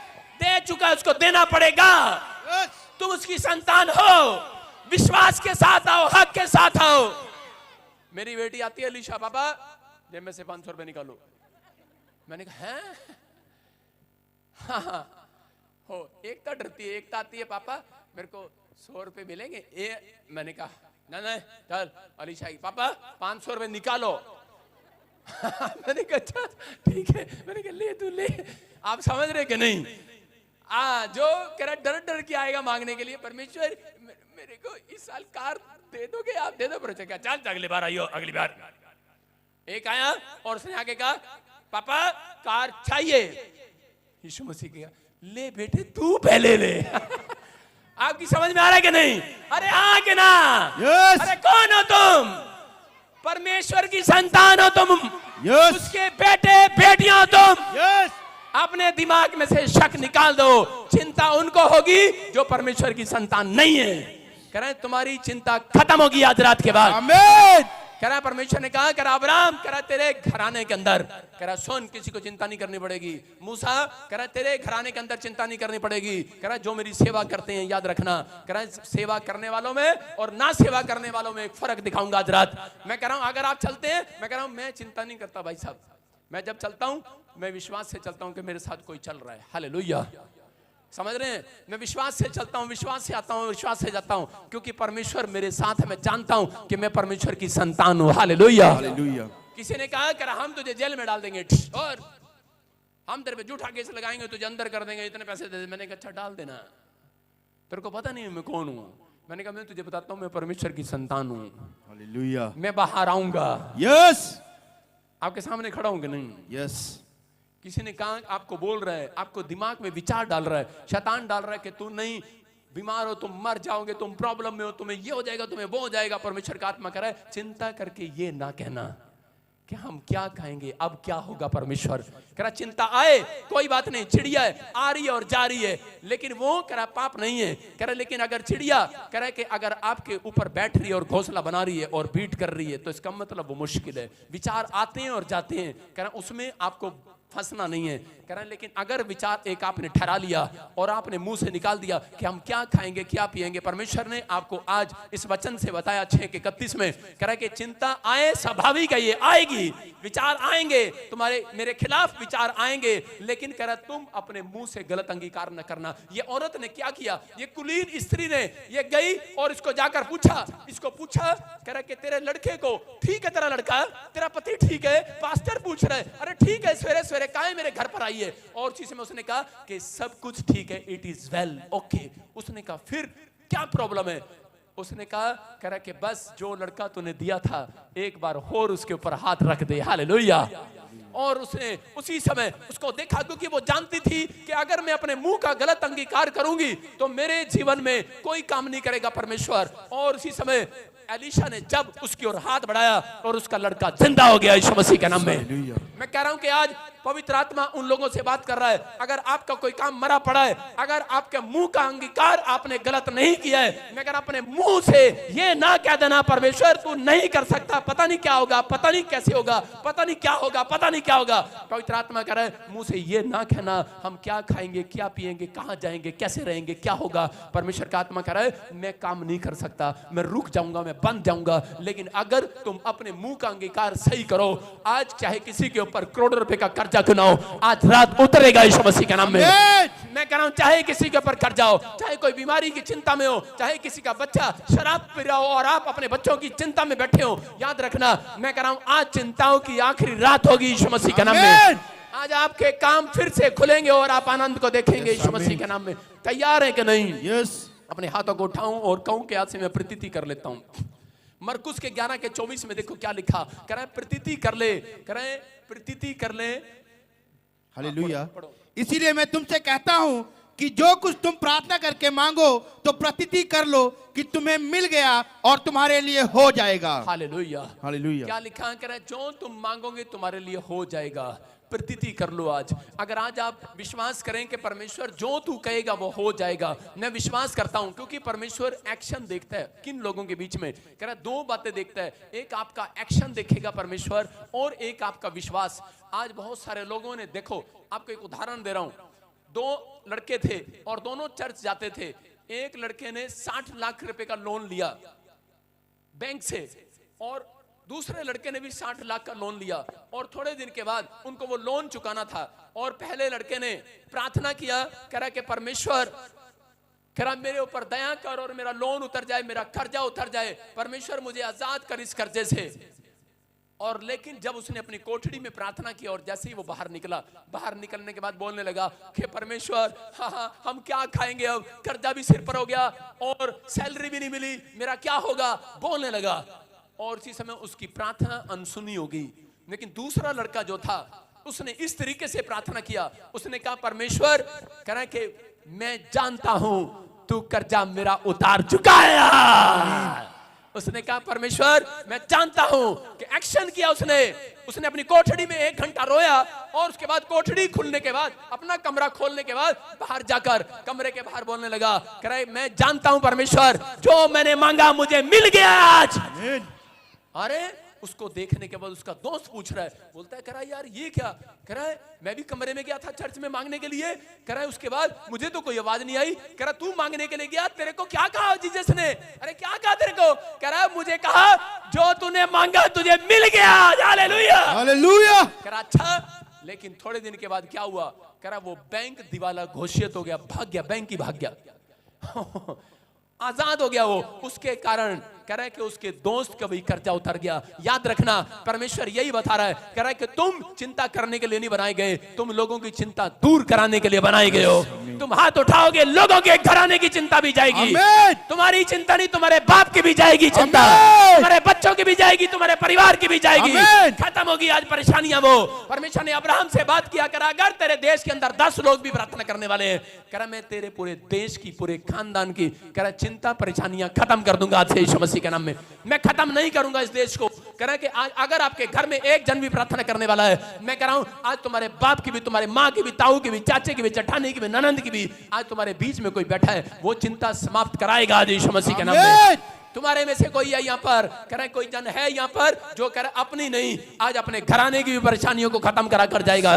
दे चुका है, उसको देना पड़ेगा। तुम उसकी संतान हो। विश्वास के साथ आओ, हक के साथ आओ। मेरी बेटी आती है अलीशा, पापा जेब में से 500 रुपए निकालो। मैंने कहा हैं? हाँ हो, एकता डरती है, एकता आती है पापा मेरे को 100 रुपए मिलेंगे। मैंने कहा ना ना चल अलीशा की, पापा 500 रुपए निकालो। मैंने कहा अच्छा ठीक है। मैंने कहा ले तू ले। आप समझ रहे कि नहीं? जो कह रहा डर डर के आएगा मांगने के लिए, परमेश्वर मेरे को इस साल कार दे दोगे आप? दे दो। क्या चल अगली बार आइयो, अगली बार। एक आया और उसने आगे कहा पापा कार चाहिए। यीशु मसीह कहा ले बेटे तू पहले ले। आपकी समझ में आ रहा है कि नहीं? अरे हाँ कि ना? yes. अरे कौन हो तुम? परमेश्वर की संतान हो तुम। yes. उसके बेटे बेटियां हो तुम। yes. अपने दिमाग में से शक निकाल दो। चिंता उनको होगी जो परमेश्वर की संतान नहीं है। कह रहे तुम्हारी चिंता खत्म होगी आज रात के बाद। आमीन। कह रहा परमेश्वर ने कहा, कह रहा अब्राहम, कह रहा तेरे घराने के अंदर, कह रहा सुन किसी को चिंता नहीं करनी पड़ेगी। मूसा कह रहा तेरे घराने के अंदर चिंता नहीं करनी पड़ेगी। कह रहा जो मेरी सेवा करते हैं याद रखना। कह रहा सेवा करने वालों में और ना सेवा करने वालों में एक फर्क दिखाऊंगा आज रात। मैं कह रहा हूं अगर आप चलते हैं, मैं कह रहा हूं मैं चिंता नहीं करता भाई साहब। मैं जब चलता हूं मैं विश्वास से चलता हूं कि मेरे साथ कोई चल रहा है। हालेलुया। समझ रहे हैं? मैं विश्वास से चलता हूं, विश्वास से आता हूं, विश्वास से जाता हूं, क्योंकि परमेश्वर मेरे साथ है। मैं जानता हूं कि मैं परमेश्वर की संतान हूं। हालेलुया। हालेलुया। किसी ने कहा कर हम तुझे जेल में डाल देंगे और हम तेरे पे झूठा केस लगाएंगे, तुझे अंदर कर देंगे, इतने पैसे दे दे। मैंने कहा अच्छा डाल देना, तेरे को पता नहीं मैं कौन हूं। मैंने कहा मैं तुझे बताता हूं मैं परमेश्वर की संतान हूं। हालेलुया। मैं बाहर आऊंगा। यस। आपके सामने खड़ा हूं कि नहीं? यस। किसी ने कहा आपको बोल रहा है, आपको दिमाग में विचार डाल रहा है, शैतान डाल रहा है कि तू नहीं बीमार हो, तुम मर जाओगे, तुम प्रॉब्लम में हो, तुम्हें ये हो जाएगा, तुम्हें वो हो जाएगा। परमेश्वर का आत्मा कह रहा है चिंता करके ये ना कहना कि हम क्या खाएंगे, अब क्या होगा। परमेश्वर कह रहा चिंता आए कोई बात नहीं, चिड़िया है आ रही है और जा रही है, लेकिन वो कह रहा पाप नहीं है। कह रहा लेकिन अगर चिड़िया कह रहा है कि अगर आपके ऊपर बैठ रही है और घोंसला बना रही है और बीट कर रही है तो इसका मतलब वो मुश्किल है। विचार आते हैं और जाते हैं, कह रहा उसमें आपको फंसना नहीं है। कह रहे हैं लेकिन अगर विचार एक आपने ठहरा लिया और आपने मुंह से निकाल दिया कि हम क्या खाएंगे क्या पिएंगे, परमेश्वर ने आपको आज इस वचन से बताया 6:31 में, कह रहा है कि चिंता आए स्वाभाविक है, ये आएगी, विचार आएंगे तुम्हारे मेरे खिलाफ विचार आएंगे, लेकिन कह रहा तुम अपने मुंह से गलत अंगीकार न करना। ये औरत ने क्या किया, ये कुलीन स्त्री ने ये गई और इसको जाकर पूछा, इसको पूछा कह रहा कि तेरे लड़के को ठीक है, तेरा लड़का तेरा पति ठीक है, पास्टर पूछ रहे अरे ठीक है, सवेरे सवेरे काहे मेरे घर पर आई है। और उसी समय उसने कहा कि सब कुछ ठीक है, इट इज वेल ओके। उसने कहा फिर क्या प्रॉब्लम है? उसने कहा कह रहा कि बस जो लड़का तूने दिया था एक बार और उसके ऊपर हाथ रख दे। हालेलुया। और उसने उसी समय उसको देखा, क्योंकि वो जानती थी कि अगर मैं अपने मुंह का गलत अंगीकार करूंगी तो मेरे जीवन में कोई काम नहीं करेगा परमेश्वर। और उसी समय एलीशा ने जब उसकी ओर हाथ बढ़ाया और उसका लड़का जिंदा हो गया यीशु मसीह के नाम में। मैं कह रहा हूं कि आज पवित्र आत्मा उन लोगों से बात कर रहा है, अगर आपका कोई काम मरा पड़ा है, अगर आपके मुंह का अंगीकार आपने गलत नहीं किया है, मैं अगर अपने मुंह से ये ना कह देना परमेश्वर तू नहीं कर सकता, पता नहीं क्या होगा, पता नहीं कैसे होगा, पता नहीं क्या होगा, पता नहीं क्या होगा। पवित्र आत्मा कह रहा है मुंह से ये ना कहना हम क्या खाएंगे, क्या पिएंगे, कहां जाएंगे, कैसे रहेंगे, क्या होगा। परमेश्वर का आत्मा कह रहा है मैं काम नहीं कर सकता, मैं रुक जाऊंगा, मैं बंद जाऊंगा। लेकिन अगर तुम अपने मुंह का अंगीकार सही करो, आज चाहे किसी के ऊपर करोड़ों रुपए का कर्जा क्यों ना हो, आज रात उतरेगा यीशु मसीह के नाम में। मैं कह रहा हूं चाहे किसी के ऊपर कर्जा हो, चाहे कोई बीमारी की चिंता में हो, चाहे किसी का बच्चा शराब पी रहा हो और आप अपने बच्चों की चिंता में बैठे हो, याद रखना मैं कह रहा हूं आज चिंताओं की आखिरी रात होगी यीशु मसीह के नाम में। आज आपके काम फिर से खुलेंगे और आप आनंद को देखेंगे यीशु मसीह के नाम में। तैयार है कि नहीं? यस। अपने हाथों को उठाऊं और कहूं कि आज से मैं प्रतीति कर लेता हूं। मरकुस के 11 के 24 में देखो क्या लिखा, कह रहे प्रतीति कर ले, कह रहे प्रतीति कर ले। हालेलुया। इसीलिए मैं तुमसे कहता हूं कि जो कुछ तुम प्रार्थना करके मांगो तो प्रतीति कर लो कि तुम्हें मिल गया और तुम्हारे लिए हो जाएगा। हालेलुया। हालेलुया। क्या लिखा, कह रहे जो तुम मांगोगे तुम्हारे लिए हो जाएगा। प्रतीति कर लो आज। अगर आज आप विश्वास करें कि परमेश्वर जो तू कहेगा वो हो जाएगा, मैं विश्वास करता हूं क्योंकि परमेश्वर एक्शन देखता है किन लोगों के बीच में। कह रहा दो बातें देखता है, एक आपका एक्शन देखेगा परमेश्वर और एक आपका विश्वास। आज बहुत सारे लोगों ने, देखो आपको एक उदाहरण दे रहा हूं, दो लड़के थे और दोनों चर्च जाते थे। एक लड़के ने 60 लाख रुपए का लोन लिया बैंक से और दूसरे लड़के ने भी 60 लाख का लोन लिया और थोड़े दिन के बाद उनको वो लोन चुकाना था। और पहले लड़के ने प्रार्थना किया, कह रहा कि परमेश्वर कह रहा मेरे ऊपर दया कर और मेरा लोन उतर जाए, मेरा कर्जा उतर जाए, परमेश्वर मुझे आजाद कर इस कर्जे से। और लेकिन जब उसने अपनी कोठड़ी में प्रार्थना की और जैसे ही वो बाहर निकला, बाहर निकलने के बाद बोलने लगा कि परमेश्वर हाँ हम क्या खाएंगे, अब कर्जा भी सिर पर हो गया और सैलरी भी नहीं मिली, मेरा क्या होगा, बोलने लगा। और उसी समय उसकी प्रार्थना अनसुनी हो गई। लेकिन दूसरा लड़का जो था उसने इस तरीके से प्रार्थना किया, उसने कहा परमेश्वर कह रहा कि मैं जानता हूं तू कर्जा मेरा उतार चुकाया। उसने कहा परमेश्वर मैं जानता हूं कि एक्शन किया उसने अपनी कोठड़ी में 1 घंटा रोया और उसके बाद कोठड़ी खुलने के बाद, अपना कमरा खोलने के बाद बाहर जाकर कमरे के बाहर बोलने लगा, कह रहा मैं जानता हूं परमेश्वर जो मैंने मांगा मुझे मिल गया आज। अरे उसको देखने के बाद उसका दोस्त पूछ रहा है, बोलता है कह रहा यार ये क्या, कह रहा है मैं भी कमरे में गया था चर्च में मांगने के लिए, कह रहा है उसके बाद मुझे तो कोई आवाज नहीं आई। कह रहा तू मांगने के लिए गया, तेरे को क्या कहा जीसस ने? अरे क्या कहा तेरे को? कह रहा मुझे कहा जो तूने मांगा तुझे मिल गया। Hallelujah hallelujah. कह रहा अच्छा, लेकिन थोड़े दिन के बाद क्या हुआ, कह रहा वो बैंक दिवाला घोषित हो गया, भाग गया, बैंक ही भाग गया आजाद हो गया वो। उसके कारण कह रहा है कि उसके दोस्त का भी कर्जा उतर गया। याद रखना परमेश्वर यही बता रहा है, कह रहा है कि तुम चिंता करने के लिए नहीं बनाए गए, तुम लोगों की चिंता दूर कराने के लिए बनाए गए हो। तुम हाथ उठाओगे लोगों के घराने की चिंता भी जाएगी, तुम्हारी चिंता नहीं तुम्हारे बाप की भी जाएगी चिंता, तुम्हारे बच्चों की भी जाएगी, तुम्हारे परिवार की भी जाएगी। खत्म होगी आज परेशानियां। वो परमेश्वर ने अब्राहम से बात किया, कह रहा अगर तेरे देश के अंदर 10 लोग भी प्रार्थना करने वाले हैं, कह रहा मैं तेरे पूरे देश की, पूरे खानदान की कह रहा चिंता परेशानियां खत्म कर दूंगा आज से यीशु मसीह के नाम में। मैं खत्म नहीं करूंगा इस देश को। कह रहा है कि आज अगर आपके घर में एक जन भी प्रार्थना करने वाला है, मैं कह रहा हूं आज तुम्हारे बाप की भी, तुम्हारे माँ की भी, ताऊ की भी, चाचे की भी, चठानी की भी, ननंद की भी, आज तुम्हारे बीच में कोई बैठा है वो चिंता समाप्त कराएगा आज यीशु मसीह के नाम में। तुम्हारे में से कोई है यहाँ पर, कह रहा कोई जन है यहाँ पर जो कह रहा अपनी नहीं, आज अपने घराने की भी परेशानियों को खत्म करा कर जाएगा।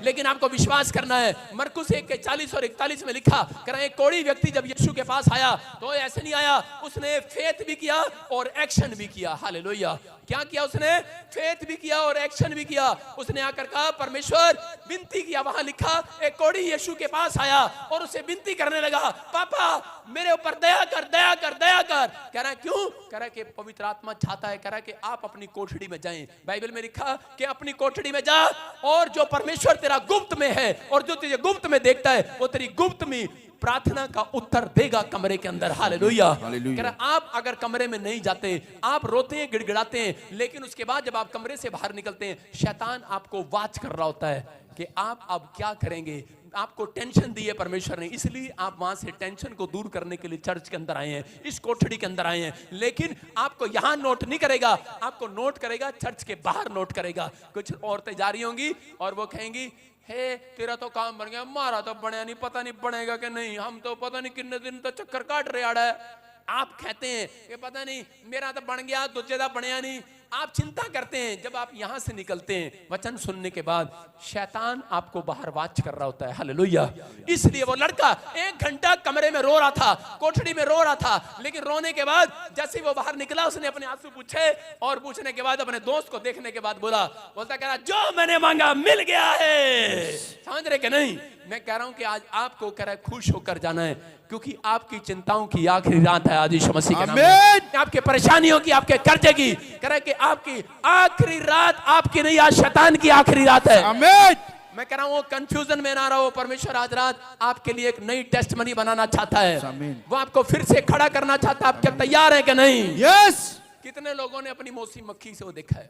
लेकिन आपको विश्वास करना है। मरकुस 1 के 40 और 41 में लिखा, कह रहा एक कोढ़ी व्यक्ति जब यीशु के पास आया तो ऐसे नहीं आया, उसने फेथ भी किया और एक्शन भी किया। हालेलुया। क्या किया उसने? फेथ भी किया और एक्शन भी किया। उसने आकर कहा परमेश्वर, विनती किया। वहां लिखा एक कोढ़ी यीशु के पास आया और उसे विनती करने लगा, पापा मेरे ऊपर दया कर, दया कर, दया कर। कह रहा क्यों? कह रहा कि पवित्र आत्मा चाहता है, कह रहा कि आप अपनी कोठड़ी में जाएं। बाइबल में लिखा कि अपनी कोठड़ी में जा और जो परमेश्वर तेरा गुप्त में है और जो तुझे गुप्त में देखता है वो तेरी गुप्त में प्रार्थना का उत्तर देगा कमरे के अंदर। हालेलुया। हालेलुया। कह रहा, आप अगर कमरे में नहीं जाते, आप रोते हैं, गिड़गिड़ाते हैं, लेकिन उसके बाद जब आप कमरे से बाहर निकलते हैं, शैतान आपको वाच कर रहा होता है कि आप अब क्या करेंगे। आपको टेंशन दी है परमेश्वर ने, इसलिए आप वहां से टेंशन को दूर करने के लिए चर्च के अंदर आए हैं, इस कोठड़ी के अंदर आए हैं। लेकिन आपको यहां नोट नहीं करेगा, आपको नोट करेगा चर्च के बाहर नोट करेगा। कुछ औरतें जा रही होंगी और वो कहेंगी, हे तेरा तो काम बन गया, हमारा तो बनया नहीं, पता नहीं बनेगा कि नहीं, हम तो पता नहीं कितने दिन तो चक्कर काट रहे आड़ा है। आप कहते हैं कि पता नहीं मेरा तो बन गया, तुझे तो बनया नहीं। आप चिंता करते हैं। जब आप यहां से निकलते हैं वचन सुनने के बाद, शैतान आपको बाहर वाच कर रहा होता है। हालेलुया। इसलिए वो लड़का 1 घंटा कमरे में रो रहा था, कोठड़ी में रो रहा था, लेकिन रोने के बाद जैसे ही वो बाहर निकला, उसने अपने आंसू पूछे और पूछने के बाद अपने दोस्त को देखने के बाद बोलता कह रहा, जो मैंने मांगा मिल गया है। समझ रहे कि नहीं? मैं कह रहा हूं कि आज आपको कह रहा है खुश होकर जाना है, क्योंकि आपकी चिंताओं की आखिरी रात है आज यीशु मसीह के नाम में। आपके परेशानियों की, आपके कर्जे की, कह रहा है कि आपकी आखिरी रात आपकी नहीं, आज शैतान की आखिरी रात है। आमीन। मैं कह रहा हूं कंफ्यूजन में ना रहो। परमेश्वर आज रात आपके लिए एक नई टेस्टमनी बनाना चाहता है। आमीन। वो आपको फिर से खड़ा करना चाहता है। आप क्या तैयार हैं कि नहीं? यस। कितने लोगों ने अपनी मौसी मक्खी से वो देखा है?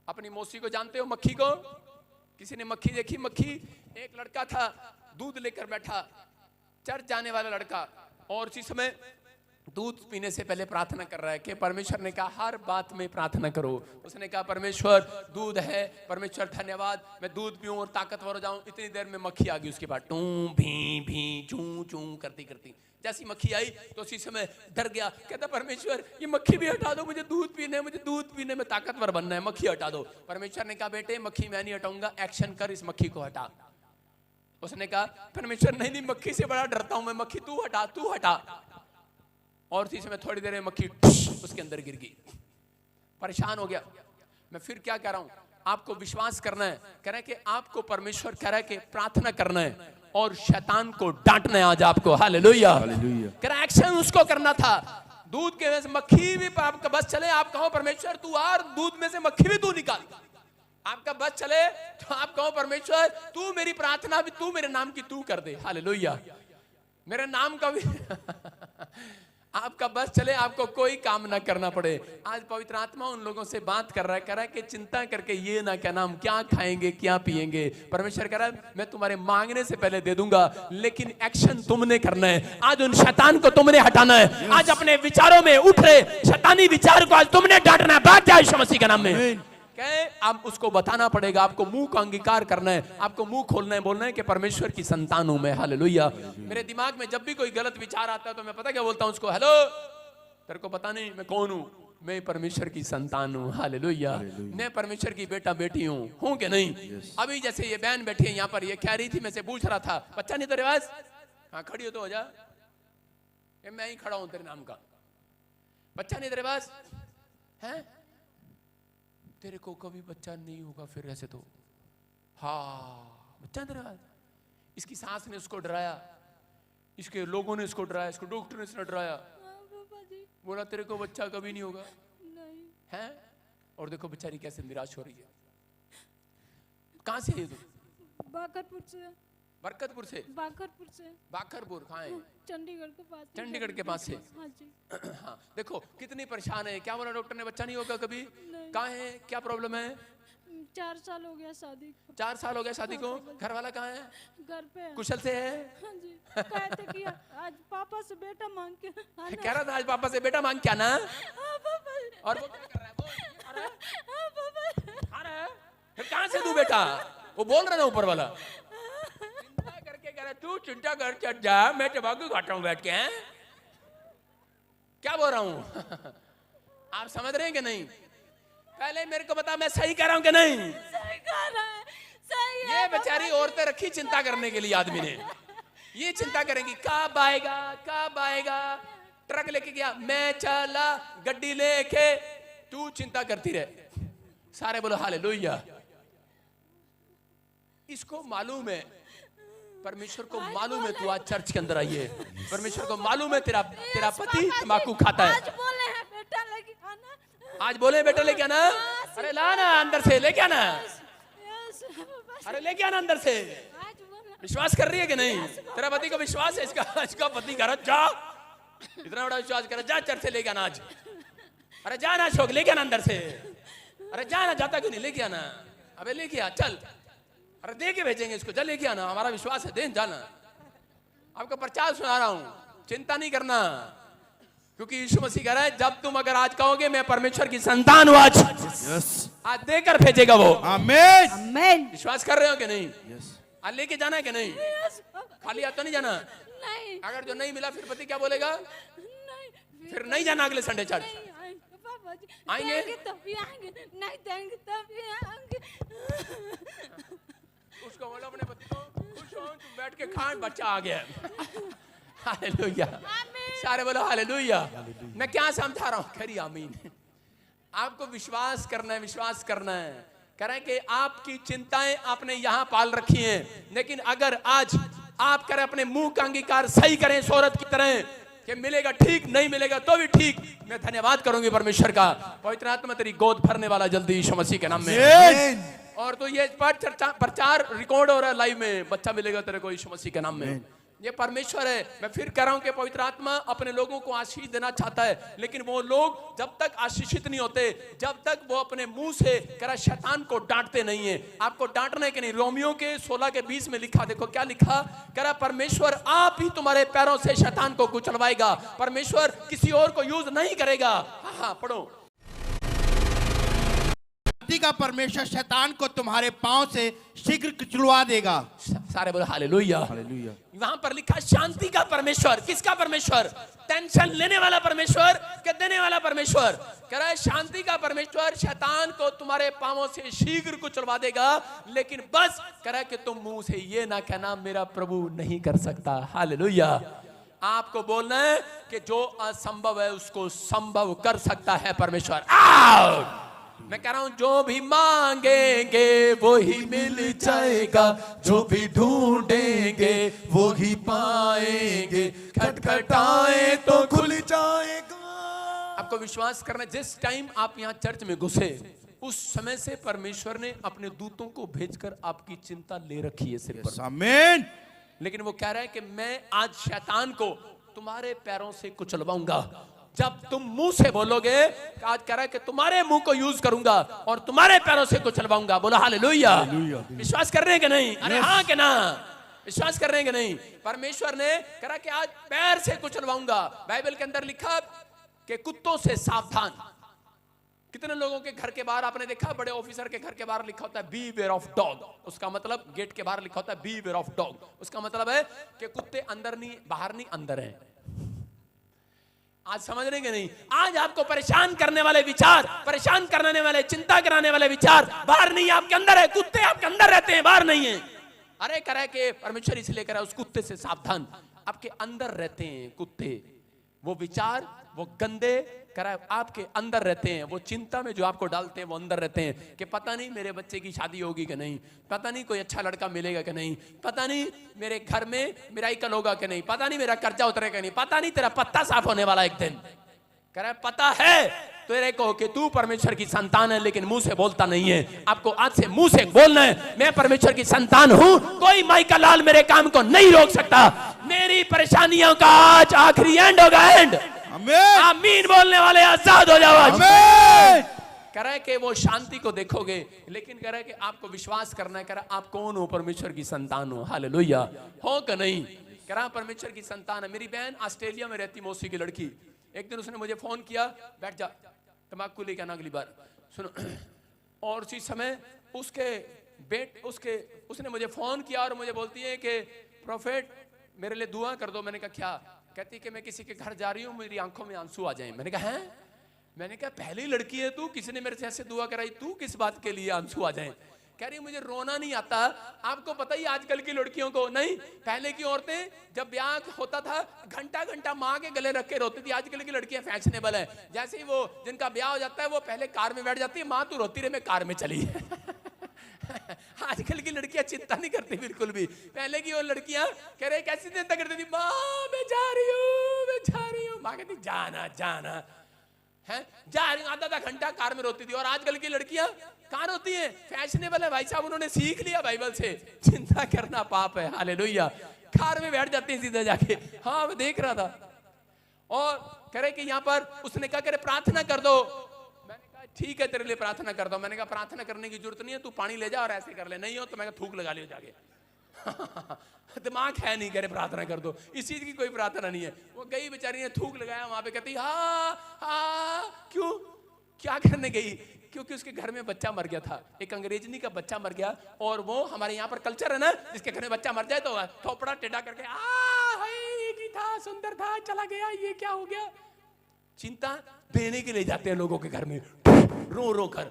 अपनी मौसी को जानते हो, मक्खी को? किसी ने मक्खी देखी? मक्खी, एक लड़का था दूध लेकर बैठा, चर्च जाने वाला लड़का, और उसी समय दूध पीने से पहले प्रार्थना कर रहा है कि परमेश्वर ने कहा हर बात में प्रार्थना करो। उसने कहा परमेश्वर दूध है, परमेश्वर धन्यवाद, मैं दूध पीऊं और ताकतवर हो जाऊं। इतनी देर में मक्खी आ गई उसके बाद, टू भी भी चू चू करती करती। जैसी मक्खी आई तो उसी समय डर गया, कहता परमेश्वर ये मक्खी भी हटा दो, मुझे दूध पीने है, मुझे दूध पीने में ताकतवर बनना है, मक्खी हटा दो। परमेश्वर ने कहा बेटे मक्खी मैं नहीं हटाऊंगा, एक्शन कर, इस मक्खी को हटा। उसने कहा परमेश्वर नहीं नहीं, मक्खी से बड़ा डरता हूं मैं, मक्खी तू हटा, तू हटा। और इसी समय थोड़ी देर में मक्खी उसके अंदर गिर गई। परेशान हो गया। मैं फिर क्या कह रहा हूं, आपको विश्वास करना है। कह रहा है कि आपको परमेश्वर कह रहा है कि प्रार्थना करना है और शैतान को डांटना है आज आपको। हालेलुया। कह रहा एक्शन उसको करना था। दूध के में से मक्खी भी आपका बस चले, आप कहो परमेश्वर तू आ, दूध में से मक्खी भी तू निकाल। आपका बस चले तो आप कहो परमेश्वर तू मेरी प्रार्थना भी, तू मेरे नाम की तू कर दे। हालेलुया। मेरे नाम का भी आपका बस चले, आपको कोई काम ना करना पड़े। आज पवित्र आत्मा उन लोगों से बात कर रहा है कि चिंता करके ये ना कहना हम क्या खाएंगे क्या पिएंगे। परमेश्वर कह रहा है मैं तुम्हारे मांगने से पहले दे दूंगा, लेकिन एक्शन तुमने करना है। आज उन शैतान को तुमने हटाना है। आज अपने विचारों में उठ रहे शैतानी विचार को आज तुमने डांटना है। बात यीशु मसीह के नाम में अब उसको बताना पड़ेगा, आपको मुंह का अंगीकार करना है, आपको मुंह खोलना है, बोलना है कि परमेश्वर की संतान हूं मैं। हालेलुया। मेरे दिमाग में जब भी कोई गलत विचार आता है तो मैं पता क्या बोलता हूं उसको, हेलो तेरे को पता नहीं मैं कौन हूं? मैं परमेश्वर की संतान हूं। हालेलुया। मैं परमेश्वर की बेटा बेटी हूं कि नहीं? अभी जैसे ये बहन बैठी है यहाँ पर, ये कह रही थी, मैं से पूछ रहा था बच्चा नहीं तेरे पास? हाँ खड़ी हो तो हो जा, मैं ही खड़ा हूं तेरे नाम का। बच्चा नहीं तेरे पास है? तेरे को कभी बच्चा नहीं होगा फिर ऐसे तो। हाँ बच्चा तेरे पास। इसकी सास ने उसको डराया, इसके लोगों ने इसको डराया, इसको डॉक्टर ने इसने डराया, बोला तेरे को बच्चा कभी नहीं होगा नहीं है। और देखो बेचारी कैसे निराश हो रही है। कहां से है तू? बाकरपुर से। बरकतपुर से? बाकरपुर से। बाकरपुर कहाँ है? चंडीगढ़ के पास। चंडीगढ़ के पास से। हाँ जी। हाँ देखो कितनी परेशान है। क्या बोला डॉक्टर ने? बच्चा नहीं होगा कभी। कहाँ है, क्या प्रॉब्लम है? 4 साल हो गया शादी। 4 साल हो गया शादी को। घर वाला कहाँ है? घर पे है। कुशल से है? हाँ जी। कहते कि आज पापा से बेटा मांग के आना। कह रहा था आज पापा से बेटा मांग के आना। हाँ पापा। और वो क्या कर रहा है? वो आ रहा है? हाँ पापा। आ रहा है? फिर कहाँ से तू बेटा? वो बोल रहा ना ऊपर वाला, चिंता करके कह रहा तू चिंता कर चल जा, मैं टबाकू खाता हूँ बैठ के। हैं क्या बोल रहा हूँ? आप समझ रहे हैं कि नहीं? पहले मेरे को बता मैं सही कह रहा हूँ कि नहीं? सही कह रहा है, सही है। ये बेचारी औरतें रखी चिंता करने के लिए आदमी ने। ये चिंता करेंगी कब आएगा कब आएगा। ट्रक लेके गया, मैं चला गड्डी लेके, तू चिंता करती रहे। सारे बोलो हालेलुया। इसको मालूम है, परमेश्वर को मालूम है तू आज चर्च के अंदर आई है। परमेश्वर को मालूम है तेरा पति तंबाकू खाता है। आज बोले हैं बेटा लेके आना। आज बोले बेटा लेके आना। अरे ला ना अंदर से लेके आना। अरे लेके आना अंदर से। आज बोला विश्वास कर रही है कि नहीं? तेरा पति को विश्वास है इसका पति घर जा, इतना बड़ा विश्वास कर, जा चर्च से लेके आना आज, अरे जा ना शोक लेके आना अंदर से, अरे जा ना, जाता क्यों नहीं, लेके आना, अबे लेके आ चल, अरे दे के भेजेंगे इसको, जा लेके आना, हमारा विश्वास है, दे जाना। आपको प्रचार सुना रहा हूं, चिंता नहीं करना, क्योंकि यीशु मसीह कह रहा है जब तुम अगर आज कहोगे मैं परमेश्वर की संतान हूं, आज देकर भेजेगा वो। आमीन। आमीन। विश्वास कर रहे हो कि नहीं? आज लेके जाना है कि नहीं? Yes papa. खाली हाथ तो नहीं जाना। नहीं अगर जो नहीं मिला फिर पति क्या बोलेगा? नहीं फिर नहीं जाना अगले संडे चर्च। नहीं आएंगे पापा जी, आएंगे? देंगे तभी आएंगे, नहीं देंगे तभी आएंगे। उसको बोलो अपने पति को, खुश हो तुम बैठ के खा, बच्चा आ गया। हालेलुया, सारे बोलो हालेलुया। मैं क्या समझा रहा हूँ? खरी आमीन। आपको विश्वास करना है, विश्वास करना है। कह रहे हैं कि आपकी चिंताएं आपने यहां पाल रखी हैं, लेकिन अगर आज आप करें अपने मुंह का अंगीकार सही करें इस औरत की तरह कि मिलेगा ठीक, नहीं मिलेगा तो भी ठीक, मैं धन्यवाद करूंगी परमेश्वर का। पवित्र आत्मा तेरी गोद भरने वाला जल्दी यीशु मसीह के नाम में। और तो ये प्रचार रिकॉर्ड हो रहा है लाइव में, बच्चा मिलेगा तेरे को यीशु मसीह के नाम में। ये परमेश्वर है। मैं फिर कह रहा हूं कि पवित्र आत्मा अपने लोगों को आशीष देना चाहता है, लेकिन वो लोग जब तक आशीषित नहीं होते, जब तक वो अपने मुंह से करा शैतान को डांटते नहीं है। आपको डांटना है कि नहीं? रोमियो के 16 के 20 में लिखा, देखो क्या लिखा, करा परमेश्वर आप ही तुम्हारे पैरों से शैतान को कुचलवाएगा, परमेश्वर किसी और को यूज नहीं करेगा। हाँ पढ़ो, का परमेश्वर शैतान को तुम्हारे पांव से शीघ्र कुचलवा देगा। सारे बोलो हालेलुया। हालेलुया। वहां पर लिखा शांति का परमेश्वर। किसका परमेश्वर? टेंशन लेने वाला परमेश्वर के देने वाला परमेश्वर। कह रहा है शांति का परमेश्वर शैतान को तुम्हारे पांवों से शीघ्र कुचलवा देगा, लेकिन बस कह रहा है कि तुम मुंह से ये ना कहना मेरा प्रभु नहीं कर सकता। हालेलुया। आपको बोलना है कि जो असंभव है उसको संभव कर सकता है परमेश्वर। आओ! मैं कह रहा हूं जो भी मांगेंगे वो ही मिल जाएगा, जो भी ढूंढेंगे वो ही पाएंगे, खटखटाए तो खुल जाएगा। आपको विश्वास करना, जिस टाइम आप यहां चर्च में घुसे उस समय से परमेश्वर ने अपने दूतों को भेजकर आपकी चिंता ले रखी है सिर पर। आमीन। लेकिन वो कह रहा है कि मैं आज शैतान को तुम्हारे पैरों से कुचलवाऊंगा। जब तुम मुंह से बोलोगे, आज कह रहा है कि तुम्हारे मुंह को यूज करूंगा और तुम्हारे पैरों से कुचलवाऊंगा। बोलो हालेलुया। विश्वास कर रहे हैं कि नहीं? अरे हाँ कि ना? विश्वास कर रहे हैं कि नहीं? परमेश्वर ने कहा कि आज पैर से कुचलवाऊंगा। बाइबल के अंदर लिखा कि कुत्तों से सावधान। कितने लोगों के घर के बाहर आपने देखा, बड़े ऑफिसर के घर के बाहर लिखा होता है बी वेयर ऑफ डॉग। उसका मतलब गेट के बाहर लिखा होता है बी वेयर ऑफ डॉग। उसका मतलब है कि कुत्ते अंदर नहीं, बाहर नहीं, अंदर है। आज समझ रहे कि नहीं? आज आपको परेशान करने वाले विचार, परेशान करने वाले, चिंता कराने वाले विचार बाहर नहीं, आपके अंदर है। कुत्ते आपके अंदर रहते हैं, बाहर नहीं है। अरे करे कि परमेश्वर इसलिए करा उस कुत्ते से सावधान, आपके अंदर रहते हैं कुत्ते। वो विचार, वो गंदे करा आपके अंदर रहते हैं। वो चिंता में जो आपको डालते हैं वो अंदर रहते हैं कि पता नहीं मेरे बच्चे की शादी होगी कि नहीं, पता नहीं कोई अच्छा लड़का मिलेगा कि नहीं, पता नहीं मेरे घर में मेरा कल होगा कि नहीं, पता नहीं मेरा कर्जा उतरेगा नहीं, पता नहीं तेरा पत्ता साफ होने वाला एक दिन। कह रहा है पता है तेरे को कि तू परमेश्वर की संतान है, लेकिन मुंह से बोलता नहीं है। आपको आज से मुंह से बोलना है मैं परमेश्वर की संतान हूं, कोई माइका लाल मेरे काम को नहीं रोक सकता। मेरी परेशानियों का आज आखिरी एंड होगा। एंड आमीन बोलने वाले आजाद हो जाओ आज। कह रहा है कि वो शांति को देखोगे, लेकिन कह रहा है कि आपको विश्वास करना है। कह रहा है आप कौन हो? परमेश्वर की संतान हो। हालेलुया। हो कि नहीं? कह रहा है परमेश्वर की संतान है। मेरी बहन ऑस्ट्रेलिया में रहती, मौसी की लड़की, एक दिन उसने मुझे फोन किया, बैठ जा तंबाकू लेके आना अगली बार, सुनो। और उसी समय उसने मुझे फोन किया और मुझे बोलती है कि प्रोफेट मेरे लिए दुआ कर दो। मैंने कहा क्या? कहती कि मैं किसी के घर जा रही हूँ, मेरी आंखों में आंसू आ जाएं। मैंने कहा हैं? मैंने कहा पहली लड़की है तू, किसी ने मेरे से ऐसे दुआ कराई, तू किस बात के लिए आंसू आ जाएं? कह रही मुझे रोना नहीं आता। आपको पता ही आजकल की लड़कियों को नहीं, पहले की औरतें जब ब्याह होता था घंटा घंटा माँ के गले रख के रोती थी। आजकल की लड़कियां फैशनेबल है, जैसे ही वो जिनका ब्याह हो जाता है वो पहले कार में बैठ जाती है, माँ तू रोती रहे मैं कार में चली। आजकल की लड़कियां चिंता नहीं करती बिल्कुल भी। पहले की वो लड़कियां कह रहे कैसी चिंता करती थी, माँ मैं जा रही हूँ, मैं जा रही हूँ। माँ कहती जाना जाना। हैं, जा आधा आधा घंटा कार में रोती थी। और आजकल की लड़कियां कहाँ रोती हैं? फैशनेबल है भाई साहब, उन्होंने सीख लिया बाइबल से, चिंता करना पाप है। हालेलुया। कार में बैठ जाते हैं सीधे जाके। हाँ मैं देख रहा था। और कह रहे कि यहाँ पर उसने कहा करे प्रार्थना कर दो। मैंने कहा ठीक है तेरे लिए प्रार्थना कर दो। मैंने कहा प्रार्थना करने की जरूरत नहीं है, तू पानी ले जा और ऐसे कर ले, नहीं हो तो मैं थूक लगा लियो जाके। दिमाग है नहीं, करे प्रार्थना कर दो, इस चीज की कोई प्रार्थना नहीं है। वो गई बेचारी ने थूक लगाया वहां पे, कहती क्यों क्या करने गई? क्योंकि उसके घर में बच्चा मर गया था, एक अंग्रेजनी का बच्चा मर गया। और वो हमारे यहाँ पर कल्चर है ना, जिसके घर में बच्चा मर जाए तो थोपड़ा टेढ़ा करके था, सुंदर था, चला गया, ये क्या हो गया? चिंता देने के लिए जाते हैं लोगों के घर में रो रो कर।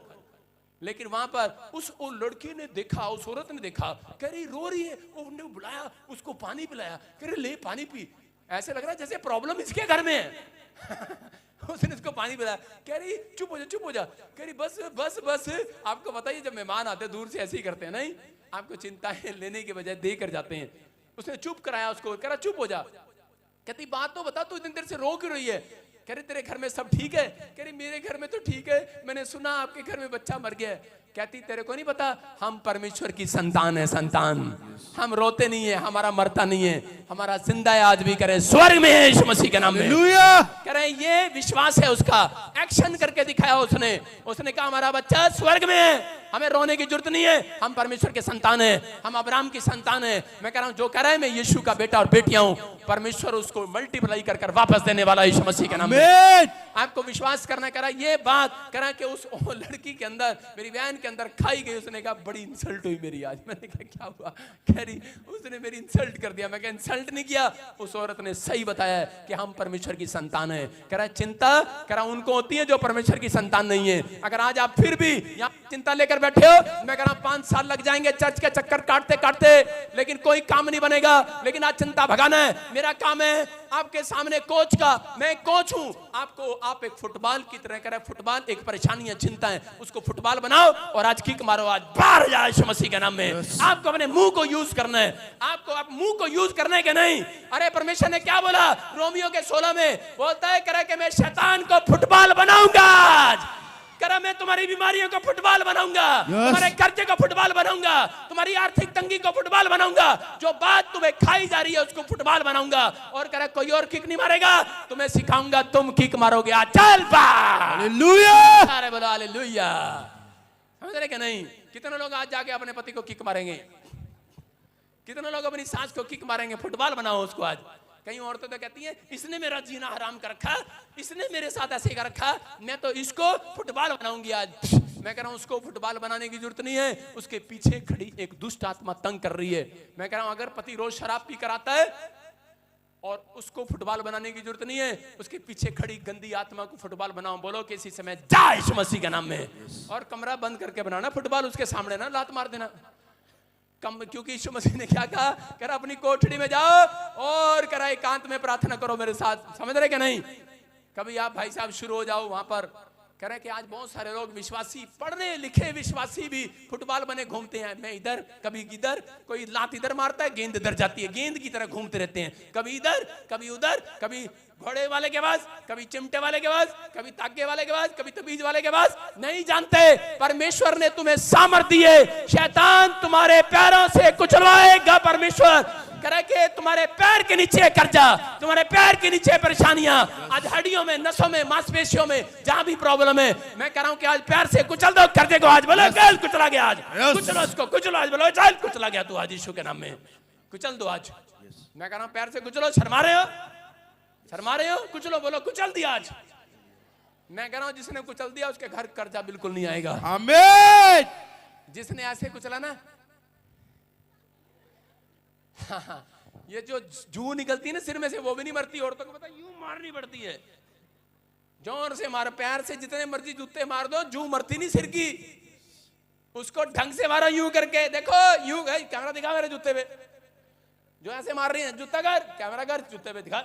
लेकिन वहां पर उस लड़की ने देखा, उस औरत ने देखा, कह रही रो रही है, उसने बुलाया, उसको पानी पिलाया, कह रही ले पानी पी। ऐसे लग रहा है जैसे प्रॉब्लम इसके घर में है। उसने इसको पानी पिलाया, कह रही चुप हो जा चुप हो जा, कह रही बस बस बस। आपको बताइए जब मेहमान आते दूर से ऐसे ही करते हैं, नहीं आपको चिंताएं लेने के बजाय दे कर जाते हैं। उसने चुप कराया उसको, कह रहा चुप हो जा। कहती बात तो बता, तू इतनी देर से रो क्यों रही है? कह रही तेरे घर में सब ठीक है? कह रही मेरे घर में तो ठीक है, मैंने सुना आपके घर में बच्चा मर गया है। कहती तेरे को नहीं पता, हम परमेश्वर की संतान है, संतान। हम रोते नहीं है, हमारा मरता नहीं है, हमारा जिंदा है आज भी, करे स्वर्ग में है यीशु मसीह के नाम में। कह रहे ये विश्वास है उसका, एक्शन करके दिखाया उसने। उसने कहा हमारा बच्चा स्वर्ग में है, हमें रोने की जरूरत नहीं है, हम परमेश्वर के संतान है, हम अब्राहम की संतान है। मैं कह रहा हूं जो कह रहा है मैं यीशु का बेटा और बेटियां हूं, परमेश्वर उसको मल्टीप्लाई कर वापस देने वाला यीशु मसीह के नाम में। आपको विश्वास करना, करा ये बात करा कि उस लड़की के अंदर, मेरी बहन के अंदर खाई गई। उसने कहा बड़ी इंसल्ट हुई मेरी आज। मैंने कहा क्या हुआ? कह रही उसने मेरी इंसल्ट कर दिया। मैं कहा इंसल्ट नहीं किया, उस औरत ने सही बताया कि हम परमेश्वर की संतान है। कह रहा चिंता कह रहा उनको होती है जो परमेश्वर की संतान नहीं है। अगर आज आप फिर भी यहाँ चिंता लेकर बैठे हो, मैं कह रहा 5 साल लग जाएंगे चर्च के चक्कर काटते काटते, लेकिन कोई काम नहीं बनेगा। लेकिन आज चिंता भगाना है, मेरा काम है आपके सामने कोच का, मैं कोच हूं आपको। आप एक फुटबॉल की तरह करें, फुटबॉल एक परेशानी है, चिंता है, उसको फुटबॉल बनाओ और आज किक मारो, आज बाहर जाए यीशु मसीह के नाम में। आपको अपने मुंह को यूज करना है, आपको आप मुंह को यूज करने के नहीं। अरे परमेश्वर ने क्या बोला रोमियो के 16 में? बोलता है करे कि मैं शैतान को फुटबॉल बनाऊंगा आज। करा मैं तुम्हारी बीमारियों को फुटबॉल बनाऊंगा, तुम्हारे कर्जे को फुटबॉल बनाऊंगा, तुम्हारी आर्थिक तंगी को फुटबॉल बनाऊंगा, जो बात तुम्हें खाई जा रही है उसको फुटबॉल बनाऊंगा। और करा कोई और किक नहीं मारेगा, तुम्हें सिखाऊंगा, तुम किक मारोगे। आज चल बा हालेलुया, अरे बोलो हालेलुया। समझ रहे क्या? नहीं कितने लोग आज जाके अपने पति को किक मारेंगे, कितने लोग अपनी सास को किक मारेंगे? फुटबॉल बनाओ उसको आज। कई औरतें तो कहती हैं इसने मेरा जीना हराम कर रखा, इसने मेरे साथ ऐसे कर रखा, मैं तो इसको फुटबॉल बनाऊंगी आज। मैं कह रहा हूं उसको फुटबॉल बनाने की जरूरत नहीं है, उसके पीछे खड़ी एक दुष्ट आत्मा तंग कर रही है। मैं कह रहा हूं अगर पति रोज शराब पी कर आता है और उसको फुटबॉल बनाने की जरूरत नहीं है, उसके पीछे खड़ी गंदी आत्मा को फुटबॉल बनाओ। बोलो कि इसी समय जा यीशु मसीह के नाम में। और कमरा बंद करके बनाना फुटबॉल, उसके सामने ना लात मार देना। क्योंकि यीशु मसीह ने क्या कहा? कह रहा अपनी कोठरी में जाओ और कह रहा एकांत में प्रार्थना करो मेरे साथ। समझ रहे क्या? नहीं कभी आप भाई साहब शुरू हो जाओ वहां पर। कह रहे कि आज बहुत सारे लोग विश्वासी, पढ़ने लिखे विश्वासी भी फुटबॉल बने घूमते हैं। मैं इधर कभी इधर, कोई लात इधर मारता है, गेंद इधर जाती है, गेंद की तरह घूमते रहते हैं, कभी इधर कभी उधर, कभी घोड़े वाले के पास, कभी चिमटे वाले के पास, कभी ताके वाले के पास, कभी तबीज वाले के पास। नहीं जानते परमेश्वर ने तुम्हें सामर्थ दी है, शैतान तुम्हारे पैरों से कुचलवाएगा। परमेश्वर करे कि तुम्हारे पैर के नीचे कर्जा, तुम्हारे पैर के नीचे परेशानियां, आज हड्डियों में, नसों में, मांसपेशियों में जहां भी प्रॉब्लम है, मैं कह रहा हूं कि आज पैर से कुचल दो कर्जे को। आज बोलो कल कुचला गया, आज कुचलो इसको, कुचलो आज, बोलो चल कुचला गया तू आज यीशु के नाम में, कुचल दो आज। मैं कह रहा हूं पैर से कुचलो, शर्मा रहे हो, शर्मा रहे हो, कुचलो, बोलो कुचल दिया आज। मैं कह रहा हूं जिसने कुचल दिया उसके घर कर्जा बिल्कुल नहीं आएगा। आमीन। जिसने ऐसे कुचला ना, ये जो जू निकलती है ना सिर में से, वो भी नहीं मरती। औरतों को पता यूं मारनी पड़ती है, जोर से मारो, पैर से जितने मर्जी जूते मार दो, जू मरती नहीं सिर की। उसको ढंग से मारो, यूं करके देखो, यूं। कैमरा दिखा मेरे जूते पे, जो ऐसे मार रही है, जूता कर, कैमरा कर, जूते पे दिखा।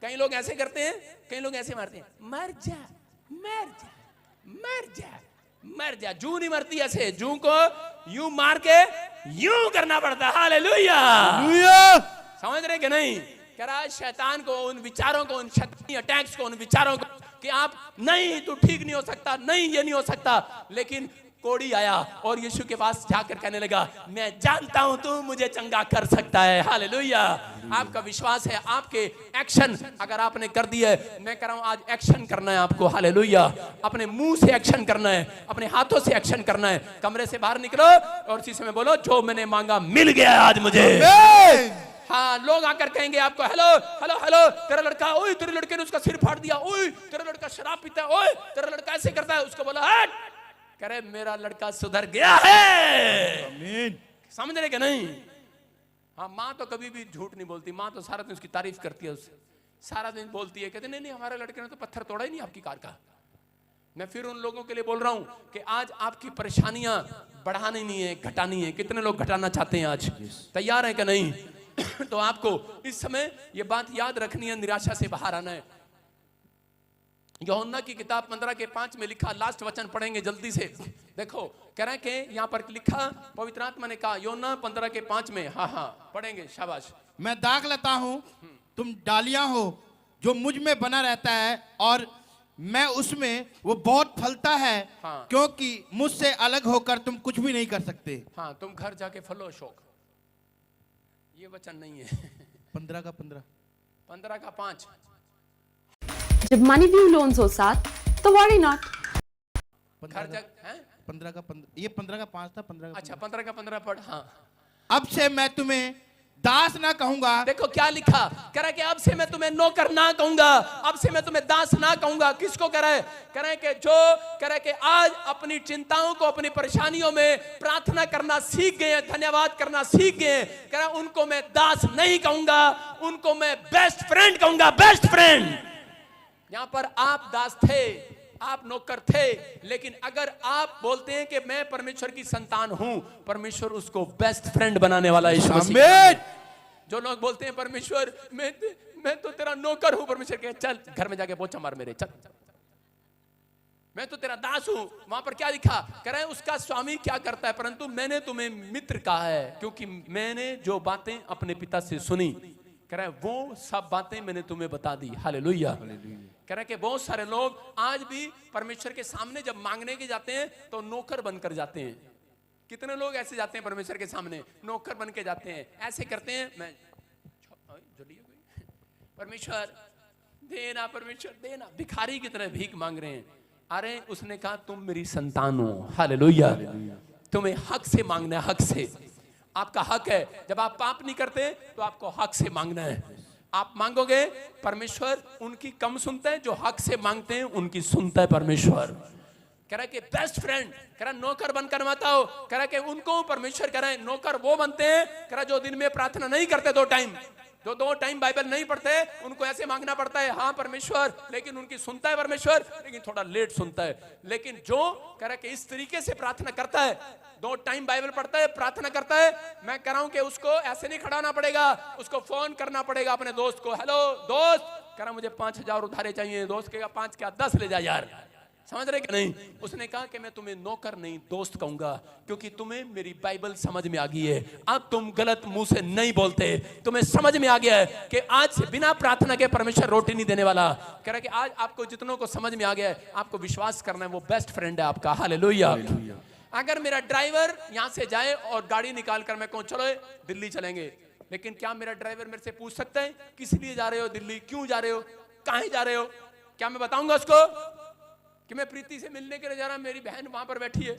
कई लोग ऐसे करते हैं, कई लोग ऐसे मारते हैं, मर जा मर जा मर जा मर जा। जू नहीं मरती ऐसे, जू को यूं मार के यूं करना पड़ता है। हालेलुया, समझ रहे कि नहीं? कह रहा शैतान को, उन विचारों को, उन शैतानी अटैक्स को, उन विचारों को कि आप नहीं, तू ठीक नहीं हो सकता, नहीं ये नहीं हो सकता। लेकिन कोढ़ी आया और यीशु के पास जाकर कहने लगा, मैं जानता हूं तू मुझे चंगा कर सकता है। हालेलुया। आपका विश्वास है, आपके एक्शन अगर आपने कर दिए, मैं कह रहा हूं आज एक्शन करना है आपको। हालेलुया। अपने मुंह से एक्शन करना है, अपने हाथों से एक्शन करना है। कमरे से बाहर निकलो और इसी समय बोलो, जो मैंने मांगा मिल गया आज मुझे। हाँ, लोग आकर कहेंगे आपको, हेलो हेलो हेलो, तेरा लड़का, ओए तेरे लड़के ने उसका सिर फाड़ दिया, ओए तेरा लड़का शराब पीता है, ओए तेरा लड़का ऐसे करता है। उसको बोला, हट, करे मेरा लड़का सुधर गया है। आमीन। समझ रहे कि नहीं? हाँ, माँ तो कभी भी झूठ नहीं बोलती। माँ तो सारा दिन उसकी तारीफ करती है, उससे सारा दिन बोलती है, कहते नहीं नहीं हमारे लड़के ने तो पत्थर तोड़ा ही नहीं आपकी कार का। मैं फिर उन लोगों के लिए बोल रहा हूं कि आज आपकी परेशानियां बढ़ानी नहीं है, घटानी है। कितने लोग घटाना चाहते हैं? आज तैयार है कि नहीं? तो आपको इस समय ये बात याद रखनी है, निराशा से बाहर आना है। यूहन्ना की किताब 15:5 में लिखा, लास्ट वचन पढ़ेंगे जल्दी से। देखो, कह रहे हैं कि यहाँ पर लिखा, पवित्र आत्मा ने कहा, यूहन्ना 15:5 में। हाँ पढ़ेंगे, शाबाश। मैं दाग लेता हूँ, तुम डालियां हो, जो मुझ में बना रहता है और मैं उसमें, वो बहुत फलता है। हाँ। क्योंकि मुझसे अलग होकर तुम कुछ भी नहीं कर सकते। हाँ, तुम घर जाके फलो शौक, ये वचन नहीं है। 15:15 15:5। जब मनी व्यू लोन्स हो साथ तो वरी नॉट। घर जा, हैं? 15:15 ये 15:5 था। 15 अच्छा, 15:15 पढ़। हाँ, अब से मैं तुम्हें दास ना कहूंगा। देखो क्या लिखा, कह रहा है कि अब से मैं तुम्हें नौकर ना कहूंगा, अब से मैं तुम्हें दास ना कहूंगा। किसको कह रहा है? कह रहा है कि जो कह रहा है कि आज अपनी चिंताओं को, अपनी परेशानियों में प्रार्थना करना सीख गए हैं, धन्यवाद करना सीख गए हैं, कह रहा है उनको मैं दास नहीं कहूंगा, उनको मैं बेस्ट फ्रेंड कहूंगा। Best friend. यहां पर आप दास थे, आप नौकर थे, लेकिन अगर आप बोलते हैं कि मैं परमेश्वर की संतान हूं, परमेश्वर उसको बेस्ट फ्रेंड बनाने वाला है। आमीन। जो लोग बोलते हैं परमेश्वर मैं तो तेरा नौकर हूं, परमेश्वर कहे चल घर में जाके पोछा मार मेरे, चल मैं तो तेरा दास हूं। वहां पर क्या लिखा? कह रहे हैं उसका स्वामी क्या करता है, परंतु मैंने तुम्हें मित्र कहा है, क्योंकि मैंने जो बातें अपने पिता से सुनी, कह रहा है वो सब बातें मैंने तुम्हें बता दी। हालेलुया। कह रहा है कि बहुत सारे लोग आज भी परमेश्वर के सामने जब मांगने के जाते हैं तो नौकर बनकर जाते हैं। कितने लोग ऐसे जाते हैं परमेश्वर के सामने, नौकर बन के जाते हैं, ऐसे करते हैं, मैं परमेश्वर देना, परमेश्वर देना, भिखारी की तरह भीख मांग रहे हैं। अरे उसने कहा तुम मेरी संतान हो। हालेलुया। तुम्हें हक से मांगना है, हक से। आपका हक है, जब आप पाप नहीं करते तो आपको हक से मांगना है। आप मांगोगे, परमेश्वर उनकी कम सुनता है, जो हक से मांगते हैं उनकी सुनता है परमेश्वर। कह रहा है कि बेस्ट फ्रेंड, कह रहा नौकर बनकर मत आओ, कह रहा है कि उनको परमेश्वर कह रहा है नौकर वो बनते हैं, कह रहा जो दिन में प्रार्थना नहीं करते, 2 टाइम, जो 2 टाइम बाइबल नहीं पढ़ते, उनको ऐसे मांगना पड़ता है, हाँ परमेश्वर, लेकिन उनकी सुनता है परमेश्वर, लेकिन थोड़ा लेट सुनता है। लेकिन जो कह रहा है कि इस तरीके से प्रार्थना करता है, 2 टाइम बाइबल पढ़ता है, प्रार्थना करता है, मैं कह रहा हूं कि उसको ऐसे नहीं खड़ा होना पड़ेगा, उसको फोन करना पड़ेगा अपने दोस्त को, हेलो दोस्त, कह रहा मुझे 5,000 उधारे चाहिए। दोस्त कहेगा 5 क्या 10 ले जा यार। समझ रहे कि नहीं? उसने कहा कि मैं तुम्हें नौकर नहीं दोस्त कहूंगा, क्योंकि तुम्हें मेरी बाइबल समझ में आ गई है। अब तुम गलत मुंह से नहीं बोलते, तुम्हें समझ में आ गया है कि आज से बिना प्रार्थना के परमेश्वर रोटी नहीं देने वाला। कह रहा कि आज आपको जितनों को समझ में आ गया है, आपको विश्वास करना है वो बेस्ट फ्रेंड है आपका। हालेलुया। अगर मेरा ड्राइवर यहां से जाए और गाड़ी निकाल कर मैं कहूं चलो दिल्ली चलेंगे, लेकिन क्या मेरा ड्राइवर मेरे से पूछ सकता है किस लिए जा रहे हो दिल्ली, क्यों जा रहे हो, कहां जा रहे हो? क्या मैं बताऊंगा उसको कि मैं प्रीति से मिलने के लिए जा रहा हूं, मेरी बहन वहां पर बैठी है?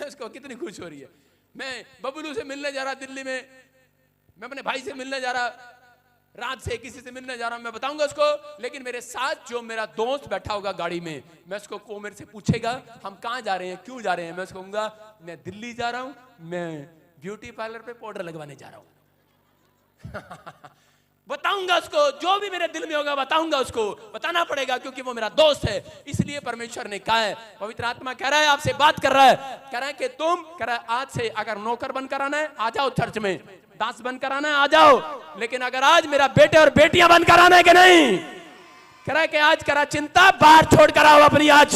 उसको कितनी खुश हो रही है। मैं बबलू से मिलने जा रहा दिल्ली में, मैं अपने भाई से मिलने जा रहा, रात से किसी से मिलने जा रहा हूं, मैं बताऊंगा उसको। लेकिन मेरे साथ जो मेरा दोस्त बैठा होगा गाड़ी में, मैं उसको वो मेरे से पूछेगा हम कहां जा रहे हैं, क्यों जा रहे हैं, मैं उसको कहूंगा मैं दिल्ली जा रहा हूं, मैं ब्यूटी पार्लर पे पाउडर लगवाने जा रहा हूं। बताऊंगा उसको, जो भी मेरे दिल में होगा बताऊंगा उसको, बताना पड़ेगा क्योंकि वो मेरा दोस्त है। इसलिए परमेश्वर ने कहा है, पवित्र आत्मा कह रहा है, आपसे बात कर रहा है, कह रहा है कि तुम, कह रहा है आज से अगर नौकर बनकर आना है आ जाओ चर्च में, दास बनकर आना है आ जाओ, लेकिन अगर आज मेरा बेटे और बेटियां बनकर आना है कि नहीं, करा कि आज करा चिंता बाहर छोड़ कर आओ अपनी आज।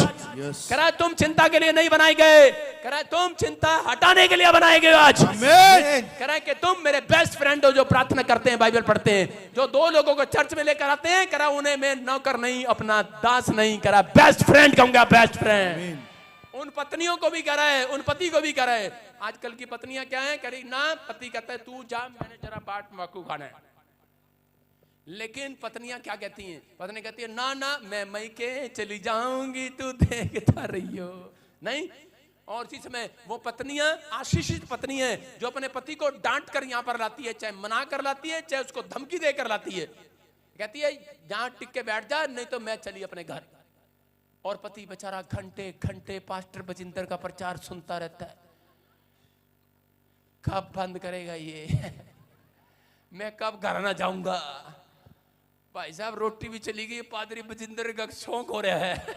करा तुम चिंता के लिए नहीं बनाए गए, करा तुम चिंता हटाने के लिए बनाए गए आज। करा कि तुम मेरे बेस्ट फ्रेंड हो जो प्रार्थना करते हैं, बाइबल पढ़ते हैं, जो दो लोगों को चर्च में लेकर आते हैं। करा उन्हें मैं नौकर नहीं, अपना दास नहीं, करा बेस्ट फ्रेंड कहूंगा, बेस्ट फ्रेंड। उन पत्नियों को भी करा है, उन पति को भी करा है। आजकल की पत्नियां क्या है, करी ना पति कहता है तू जा, मैंने जरा बाट माकू खाना है। लेकिन पत्नियां क्या कहती हैं, पत्नी कहती है ना ना मैं मई के चली जाऊंगी, तू देखता रही हो नहीं। और इसी समय वो पत्नियां आशीषित पत्नी है जो अपने पति को डांट कर यहां पर लाती है, चाहे मना कर लाती है, चाहे उसको धमकी देकर लाती है। कहती है यहां टिक के बैठ जा, नहीं तो मैं चली अपने घर। और पति बेचारा घंटे घंटे पास्टर बजिंदर का प्रचार सुनता रहता है। कब बंद करेगा ये मैं कब घर ना जाऊंगा। भाई साहब रोटी भी चली गई, पादरी बजिंदर का शौक हो रहा है।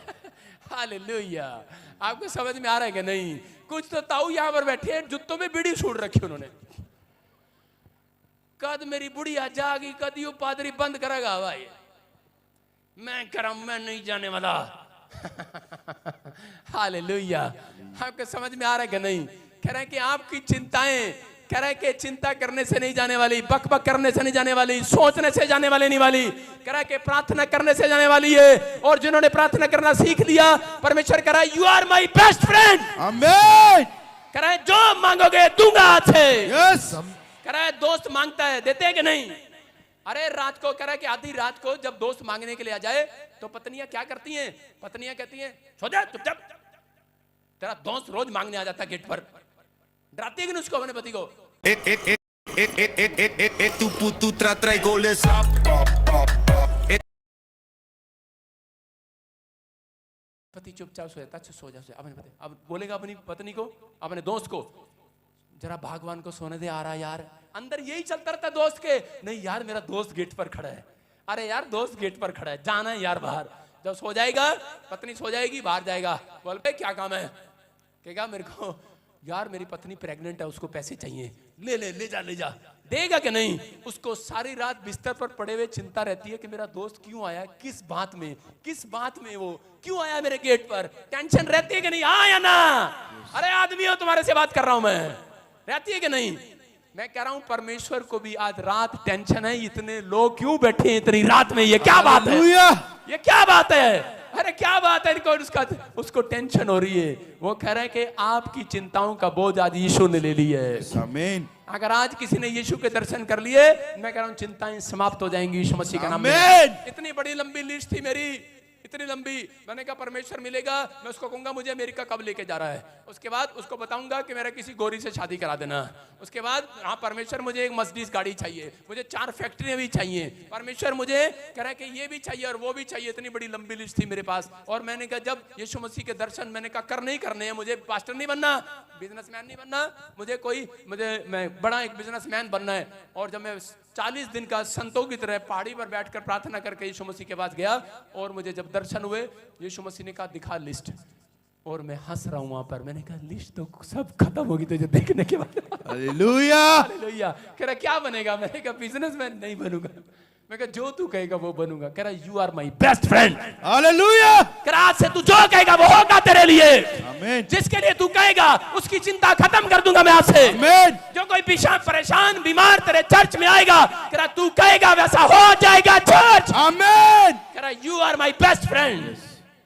हालेलुया। आपको समझ में आ रहा है कि नहीं? कुछ तो ताऊ यहां पर बैठे हैं, जुत्तों में बीड़ी सूट रखी उन्होंने। कद मेरी बुढ़िया जागी, कद यू पादरी बंद करेगा भाई, मैं करम मैं नहीं जाने वाला। हालेलुया। आपको समझ में आ रहा है कि नहीं? कह रहे हैं कि आपकी चिंताएं, कह रहे हैं कि चिंता करने से नहीं जाने वाली, बक बक करने से नहीं जाने वाली, सोचने से जाने वाली नहीं वाली। कह रहा है कि प्रार्थना करने से जाने वाली है। और जिन्होंने प्रार्थना करना सीख लिया, परमेश्वर कह रहा है you are my best friend. आमीन। कह रहा है जो मांगोगे दूंगा हाथ से। यस। कह रहा है दोस्त मांगता है, देते हैं कि नहीं? अरे रात को कह रहा है कि आधी रात को जब दोस्त मांगने के लिए आ जाए तो पत्नियां क्या करती हैं? पत्नियां कहती हैं सो जा चुपचाप, तेरा दोस्त रोज मांगने आ जाता है गेट पर। डराती है कि नहीं उसको, अपने पति को? Tu tra goles. पति चुपचाप सो जाता, अच्छा सो जा, अपने पति अब बोलेगा अपनी पत्नी को, अपने दोस्त को जरा भगवान को सोने दे, आ रहा यार। अंदर यही चलता रहता दोस्त के, नहीं यार मेरा दोस्त गेट पर खड़ा है, अरे यार दोस्त गेट पर खड़ा है, जाना है यार बाहर। जब सो जाएगा, पत्नी सो जाएगी, बाहर जाएगा, बोल पे क्या काम है? कहेगा मेरे को यार मेरी पत्नी प्रेग्नेंट है, उसको पैसे चाहिए, ले ले ले जा ले जा। देगा कि नहीं? उसको सारी रात बिस्तर पर पड़े हुए चिंता रहती है कि मेरा दोस्त क्यों आया, किस बात में वो क्यों आया मेरे गेट पर। टेंशन रहती है कि नहीं? आया ना। अरे आदमी हो, तुम्हारे से बात कर रहा हूं मैं, रहती है कि नहीं? मैं कह रहा हूं परमेश्वर को भी आज रात टेंशन है। इतने लोग क्यों बैठे हैं इतनी रात में? ये क्या बात है? ये क्या बात है? अरे क्या बात है? इनको उसको टेंशन हो रही है। वो कह रहा है कि आपकी चिंताओं का बोझ आज यीशु ने ले लिया है। आमीन। अगर आज किसी ने यीशु के दर्शन कर लिए, मैं कह रहा हूं चिंताएं समाप्त हो जाएंगी यीशु मसीह के नाम में। इतनी बड़ी लंबी लिस्ट थी मेरी, इतनी लंबी। मैंने कहा परमेश्वर मिलेगा, मैं उसको कहूंगा मुझे अमेरिका कब लेके जा रहा है। उसके बाद उसको बताऊंगा कि मेरा किसी गोरी से शादी करा देना। उसके बाद हाँ परमेश्वर मुझे एक मर्सिडीज गाड़ी चाहिए, मुझे 4 फैक्ट्रियां भी चाहिए, परमेश्वर मुझे कह रहा है कि ये भी चाहिए और वो भी चाहिए। इतनी बड़ी लंबी लिस्ट थी मेरे पास। और मैंने कहा जब यीशु मसीह के दर्शन मैंने कहा कर नहीं करने हैं, मुझे पास्टर नहीं बनना, बिजनेसमैन नहीं बनना, मैं बड़ा एक बिजनेसमैन बनना है। और जब मैं 40 दिन का संतों की तरह पहाड़ी पर बैठकर प्रार्थना करके यीशु मसीह के पास गया, और मुझे जब दर्शन हुए, यीशु मसीह ने कहा दिखा लिस्ट। और मैं हंस रहा हूं वहां पर। मैंने कहा लिस्ट तो सब खत्म होगी तुझे देखने के बाद। हालेलुया। हालेलुया। कह रहा क्या बनेगा? मैंने कहा बिजनेसमैन नहीं बनूंगा। मैं कहा जो तू कहेगा वो बनूंगा। कह रहा you are my best friend. हालेलुया। कह रहा आज से तू जो कहेगा वो होगा तेरे लिए। आमीन। जिसके लिए तू कहेगा उसकी चिंता खत्म कर दूंगा मैं आज से। आमीन। जो कोई परेशान बीमार तेरे चर्च में आएगा, कह रहा तू कहेगा वैसा हो जाएगा चर्च। आमीन। कह रहा you are my best friend.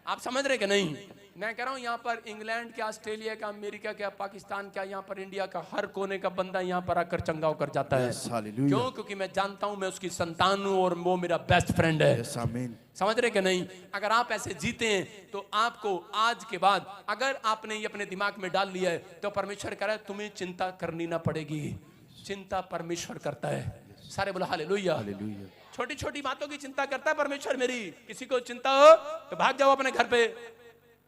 आप समझ रहे कि नहीं? मैं कह रहा हूं यहाँ पर इंग्लैंड क्या, ऑस्ट्रेलिया का, अमेरिका क्या, पाकिस्तान क्या, यहाँ पर इंडिया का हर कोने का बंदा यहाँ पर आकर चंगा होकर जाता है। क्यों? क्योंकि मैं जानता हूं मैं उसकी संतान हूं और वो मेरा बेस्ट फ्रेंड है। आमीन। समझ रहे कि नहीं? अगर आप ऐसे जीते हैं तो आपको आज के बाद अगर आपने ये अपने दिमाग में डाल लिया है तो परमेश्वर कह रहा है तुम्हें चिंता करनी ना पड़ेगी। चिंता परमेश्वर करता है। सारे बोला हालेलुया। हालेलुया। छोटी छोटी बातों की चिंता करता है परमेश्वर मेरी। किसी को चिंता हो तो भाग जाओ अपने घर पे,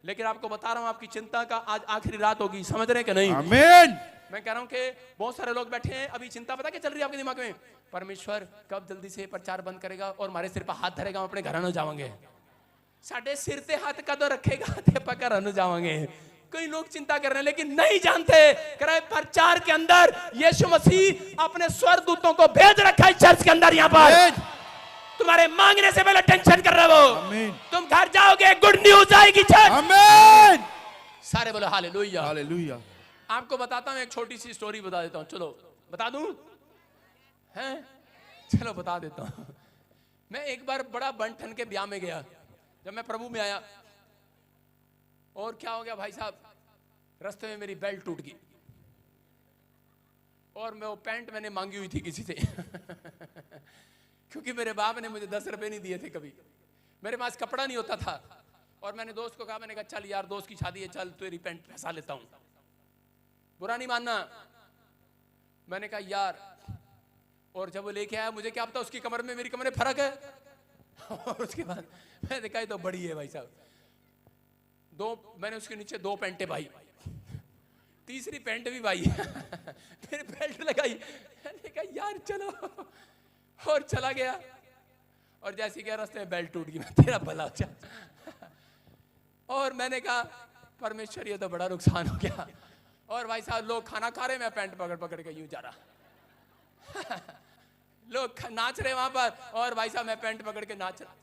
लेकिन आपको बता रहा हूं आपकी चिंता का आज आखिरी रात होगी। समझ रहे कि नहीं? आमीन। मैं कह रहा हूं कि बहुत सारे लोग बैठे हैं, अभी चिंता पता क्या चल रही है आपके दिमाग में? परमेश्वर कब जल्दी से प्रचार बंद करेगा और हमारे सिर पर हाथ धरेगा, हम अपने घर न जावांगे। साढ़े सिर पे हाथ का तो रखेगा ते पकड़ न जावांगे। कई लोग चिंता कर रहे हैं लेकिन नहीं जानते प्रचार के अंदर यीशु मसीह अपने स्वर्गदूतों को भेज रखा है चर्च के अंदर। यहाँ पर तुम्हारे मांगने से पहले टेंशन कर रहे हो। आमीन। तुम घर जाओगे, गुड न्यूज आएगी चर्च। आमीन। सारे बोलो हालेलुया। हालेलुया। आपको बताता हूं, एक छोटी सी स्टोरी बता देता हूं। चलो बता दूं? हैं? चलो बता देता हूं। मैं एक बार बड़ा बंठन के ब्याह में गया, जब मैं प्रभु में आया, और क्या हो गया भाई साहब, रास्ते में मेरी बेल्ट टूट गई, और मैं वो पैंट मैंने मांगी हुई थी किसी से क्योंकि मेरे बाप ने मुझे 10 रुपए नहीं दिए थे कभी, मेरे पास कपड़ा नहीं होता था, और मैंने दोस्त को कहा, मैंने कहा चल यार दोस्त की शादी है, चल तेरी पैंट फंसा लेता हूं, बुरा नहीं मानना। मैंने कहा यार, और जब वो लेके आया, मुझे क्या पता उसकी कमर में मेरी कमर में फर्क है और उसके बाद मैंने देखा ये तो बड़ी है भाई साहब, मैंने उसके नीचे 2 पैंटें पाई, तीसरी पैंट भी भाई फिर बेल्ट लगाई, मैंने कहा यार चलो, और चला गया, और जैसे गया रास्ते में बेल्ट टूट गई, तेरा भला हो जाए। और मैंने कहा परमेश्वर ये तो बड़ा नुकसान हो गया, और भाई साहब लोग खाना खा रहे, मैं पैंट पकड़ पकड़ के यूं जा रहा लोग नाच रहे वहां पर, और भाई साहब मैं पैंट पकड़ के नाच रहा।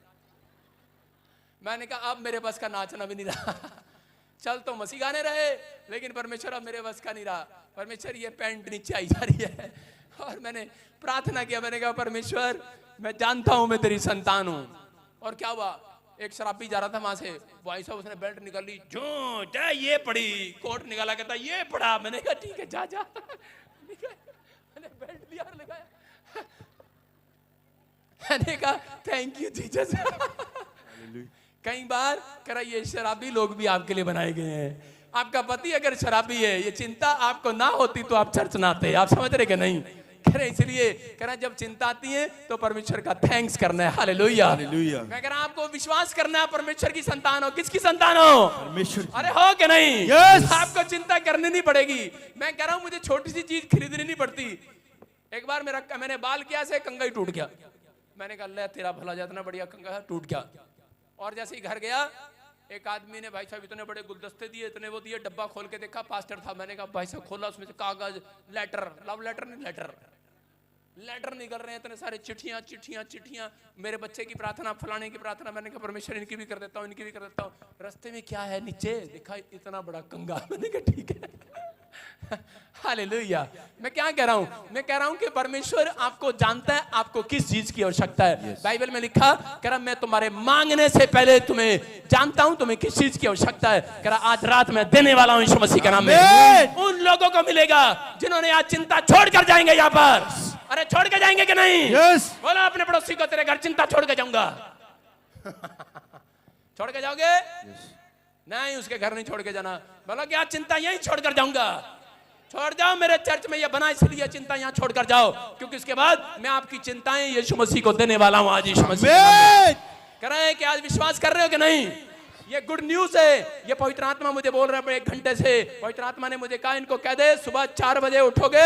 मैंने कहा अब मेरे बस का नाचना भी नहीं रहा चल तो मसीह गाने रहे, लेकिन परमेश्वर अब मेरे बस का नहीं रहा, परमेश्वर ये पैंट नीचे आई जा रही है। और मैंने प्रार्थना किया, मैंने कहा परमेश्वर मैं जानता हूं मैं तेरी संतान हूं। और क्या हुआ, एक शराबी जा रहा था वहां से, भाई साहब उसने बेल्ट निकाल ली, जो जा ये पड़ी, कोट निकाला, कहता ये पड़ा, मैंने कहा ठीक है जा जा मैंने बेल्ट लिया और लगाया मैंने कहा थैंक यू जीसस कई बार करा, ये शराबी लोग भी आपके लिए बनाए गए हैं। आपका पति अगर शराबी है, ये चिंता आपको ना होती तो आप चर्च ना आते, आप समझ रहे कि नहीं? कह रहे इसलिए कह रहा जब चिंता आती है तो परमेश्वर का थैंक्स करना है। Hallelujah hallelujah. मैं कह रहा आपको विश्वास करना है, परमेश्वर की संतान हो। किसकी संतान हो? परमेश्वर। अरे हो कि नहीं? yes! आपको चिंता करनी नहीं पड़ेगी। मैं कह रहा हूं मुझे छोटी सी चीज खरीदनी नहीं पड़ती। एक बार मैंने बाल किया से कंघा ही टूट गया, मैंने कहा ले तेरा भला जातना, बढ़िया कंघा टूट गया। और जैसे ही घर गया, एक आदमी ने भाई साहब इतने बड़े गुलदस्ते दिए, इतने वो दिए, डब्बा खोल के देखा पास्टर था। मैंने कहा भाई साहब खोला, उसमें से कागज, लेटर, लव लेटर नहीं, लेटर निकल रहे हैं, इतने सारे चिट्ठियां चिट्ठियां चिट्ठियां, मेरे बच्चे की प्रार्थना, फलाने की प्रार्थना। मैंने कहा परमेश्वर इनकी भी कर देता हूँ, इनकी भी कर देता हूँ। रास्ते में क्या है, नीचे देखा इतना बड़ा कंगा, मैंने कहा ठीक है हालेलुया। मैं क्या कह रहा हूं, मैं कह रहा हूं कि परमेश्वर आपको जानता है आपको किस चीज की आवश्यकता है। बाइबल में लिखा, कह रहा मैं तुम्हारे मांगने से पहले तुम्हें जानता हूं तुम्हें किस चीज की आवश्यकता है। कह रहा आज रात मैं देने वाला हूं यीशु मसीह के नाम में। उन लोगों को मिलेगा जिन्होंने आज चिंता छोड़ कर जाएंगे यहाँ पर। अरे छोड़ के जाएंगे कि नहीं? बोला अपने पड़ोसी को, तेरे घर चिंता छोड़ के जाऊंगा छोड़ के जाओगे? नहीं, उसके घर नहीं छोड़ के जाना। बोला क्या चिंता यहीं छोड़ कर जाऊंगा? छोड़ जाओ, मेरे चर्च में ये बना इसलिए चिंता यहाँ छोड़ कर जाओ, क्योंकि उसके बाद मैं आपकी चिंताएं यीशु मसीह को देने वाला हूं। आज यीशु मसीह कह रहे हैं कि आज विश्वास कर रहे हो कि नहीं? ये गुड न्यूज है। ये पवित्र आत्मा मुझे बोल रहा है 1 घंटे से। पवित्र आत्मा ने मुझे कहा इनको कह दे सुबह 4 बजे उठोगे,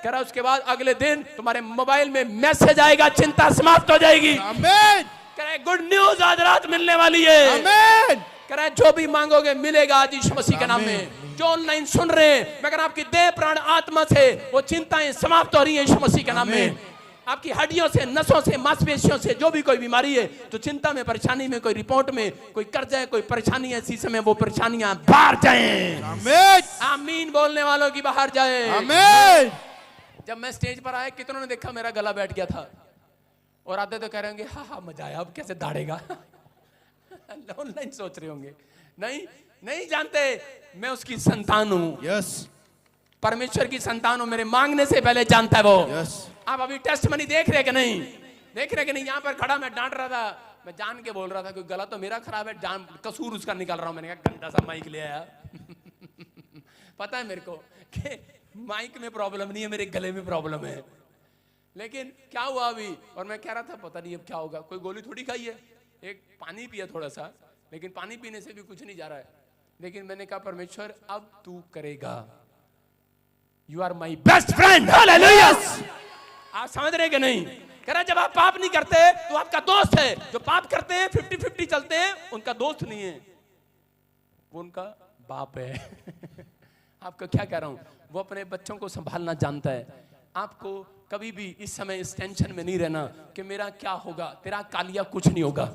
कह रहा उसके बाद अगले दिन तुम्हारे मोबाइल में मैसेज आएगा, चिंता समाप्त हो जाएगी। आमीन। कह रहे गुड न्यूज आज रात मिलने वाली है। आमीन। कह रहे जो भी मांगोगे मिलेगा आज यीशु मसीह के नाम में। जो ऑनलाइन सुन रहे हैं, मगर आपकी देह प्राण आत्मा से वो चिंताएं समाप्त हो रही हैं यीशु मसीह के नाम में। आपकी हड्डियों से, नसों से, मांसपेशियों से जो भी कोई बीमारी है, तो चिंता में, परेशानी में, कोई रिपोर्ट में कोई कर्ज है, कोई परेशानी है, इसी समय वो परेशानियां बाहर जाएं। आमीन। आमीन बोलने वालों की बाहर जाए। आमीन। जब मैं स्टेज पर आया, कितनों ने देखा मेरा गला बैठ गया था, और आधे तो कह रहे होंगे हाँ मजा आया, अब कैसे दाड़ेगा ऑनलाइन सोच रहे होंगे। नहीं जानते मैं उसकी संतान हूं। यस, परमेश्वर की संतान हूं। मेरे मांगने से पहले जानता है वो। यस। आप अभी टेस्ट मनी देख रहे कि नहीं? देख रहे कि नहीं? यहाँ पर खड़ा मैं डांट रहा था, मैं जान के बोल रहा था कि गला तो मेरा खराब है, जान कसूर उसका निकाल रहा हूं। मैंने कहा गंदा सा माइक ले आया पता है मेरे को कि माइक में प्रॉब्लम नहीं है, मेरे गले में प्रॉब्लम है। लेकिन क्या हुआ अभी, और मैं कह रहा था पता नहीं अब क्या होगा। कोई गोली थोड़ी खाई है, एक पानी पिया थोड़ा सा, लेकिन पानी पीने से भी कुछ नहीं जा रहा है। लेकिन मैंने कहा परमेश्वर अब तू करेगा। You are my best friend. हालेलुया। आप समझ रहे कि नहीं? कह रहा जब आप पाप नहीं करते तो आपका दोस्त है, जो पाप करते हैं 50-50 चलते हैं, उनका दोस्त नहीं है, वो उनका बाप है आपको क्या कह रहा हूं, वो अपने बच्चों को संभालना जानता है, आपको कभी भी इस समय इस टेंशन में नहीं रहना कि मेरा क्या होगा। तेरा कालिया कुछ नहीं होगा।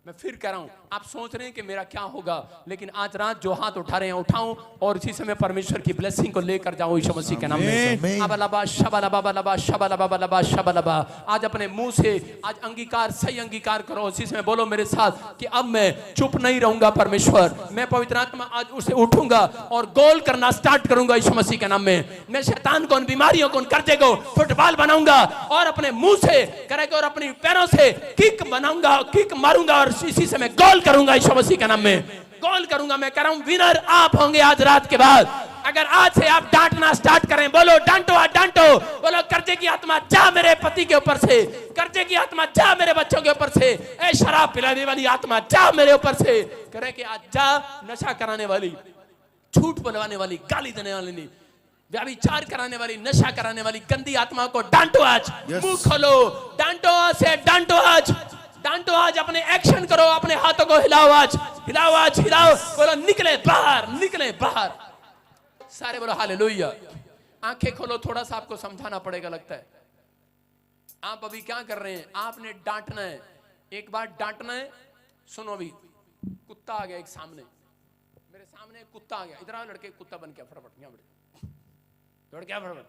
मैं फिर कह रहा हूं, आप सोच रहे हैं कि मेरा क्या होगा, लेकिन आज रात जो हाथ उठा रहे हैं उठाऊं और इसी समय परमेश्वर की ब्लेसिंग को लेकर जाऊं यीशु मसीह के नाम में। अबलबा शबलबा बलबा शबलबा बलबा शबलबा। आज अपने मुंह से आज अंगीकार, सही अंगीकार करो। इसी समय बोलो मेरे साथ कि अब मैं चुप नहीं रहूंगा परमेश्वर, मैं पवित्र आत्मा आज उसे उठूंगा और गोल करना स्टार्ट करूंगा यीशु मसीह के नाम में। मैं शैतान को, उन बीमारियों को, उन कर्जे को फुटबॉल बनाऊंगा और अपने मुंह से करेगा और अपने पैरों से किक बनाऊंगा, किक मारूंगा और इसी समय गोल करूंगा यीशु मसीह के नाम में। गोल करूंगा। मैं कह रहा हूं विनर आप होंगे आज रात के बाद। अगर आज से आप डांटना स्टार्ट करें, बोलो डांटो, डांटो, बोलो कर्जे की आत्मा जा मेरे पति के ऊपर से, कर्जे की आत्मा जा मेरे बच्चों के ऊपर से, ए शराब पिलाने वाली आत्मा जा मेरे ऊपर से। करे कि आज जा नशा कराने वाली, झूठ बोलवाने वाली, गाली देने वाली, व्यभिचार कराने वाली, नशा कराने वाली गंदी आत्मा को डांटो आज। मुंह खोलो, डांटो से, डांटो आज, डांटो आज। अपने एक्शन करो, अपने हाथों को हिलाओ आज, हिलाओ आज, हिलाओ। बोलो निकले बाहर, निकले बाहर। सारे बोलो हालेलुया। आंखें खोलो, थोड़ा सा आपको समझाना पड़ेगा लगता है। आप अभी क्या कर रहे हैं? आपने डांटना है, एक बार डांटना है। सुनो, अभी कुत्ता आ गया एक सामने, मेरे सामने कुत्ता आ गया, इधर आओ लड़के, कुत्ता बन गया, फटाफट यहाँ दौड़ गया, फटाफट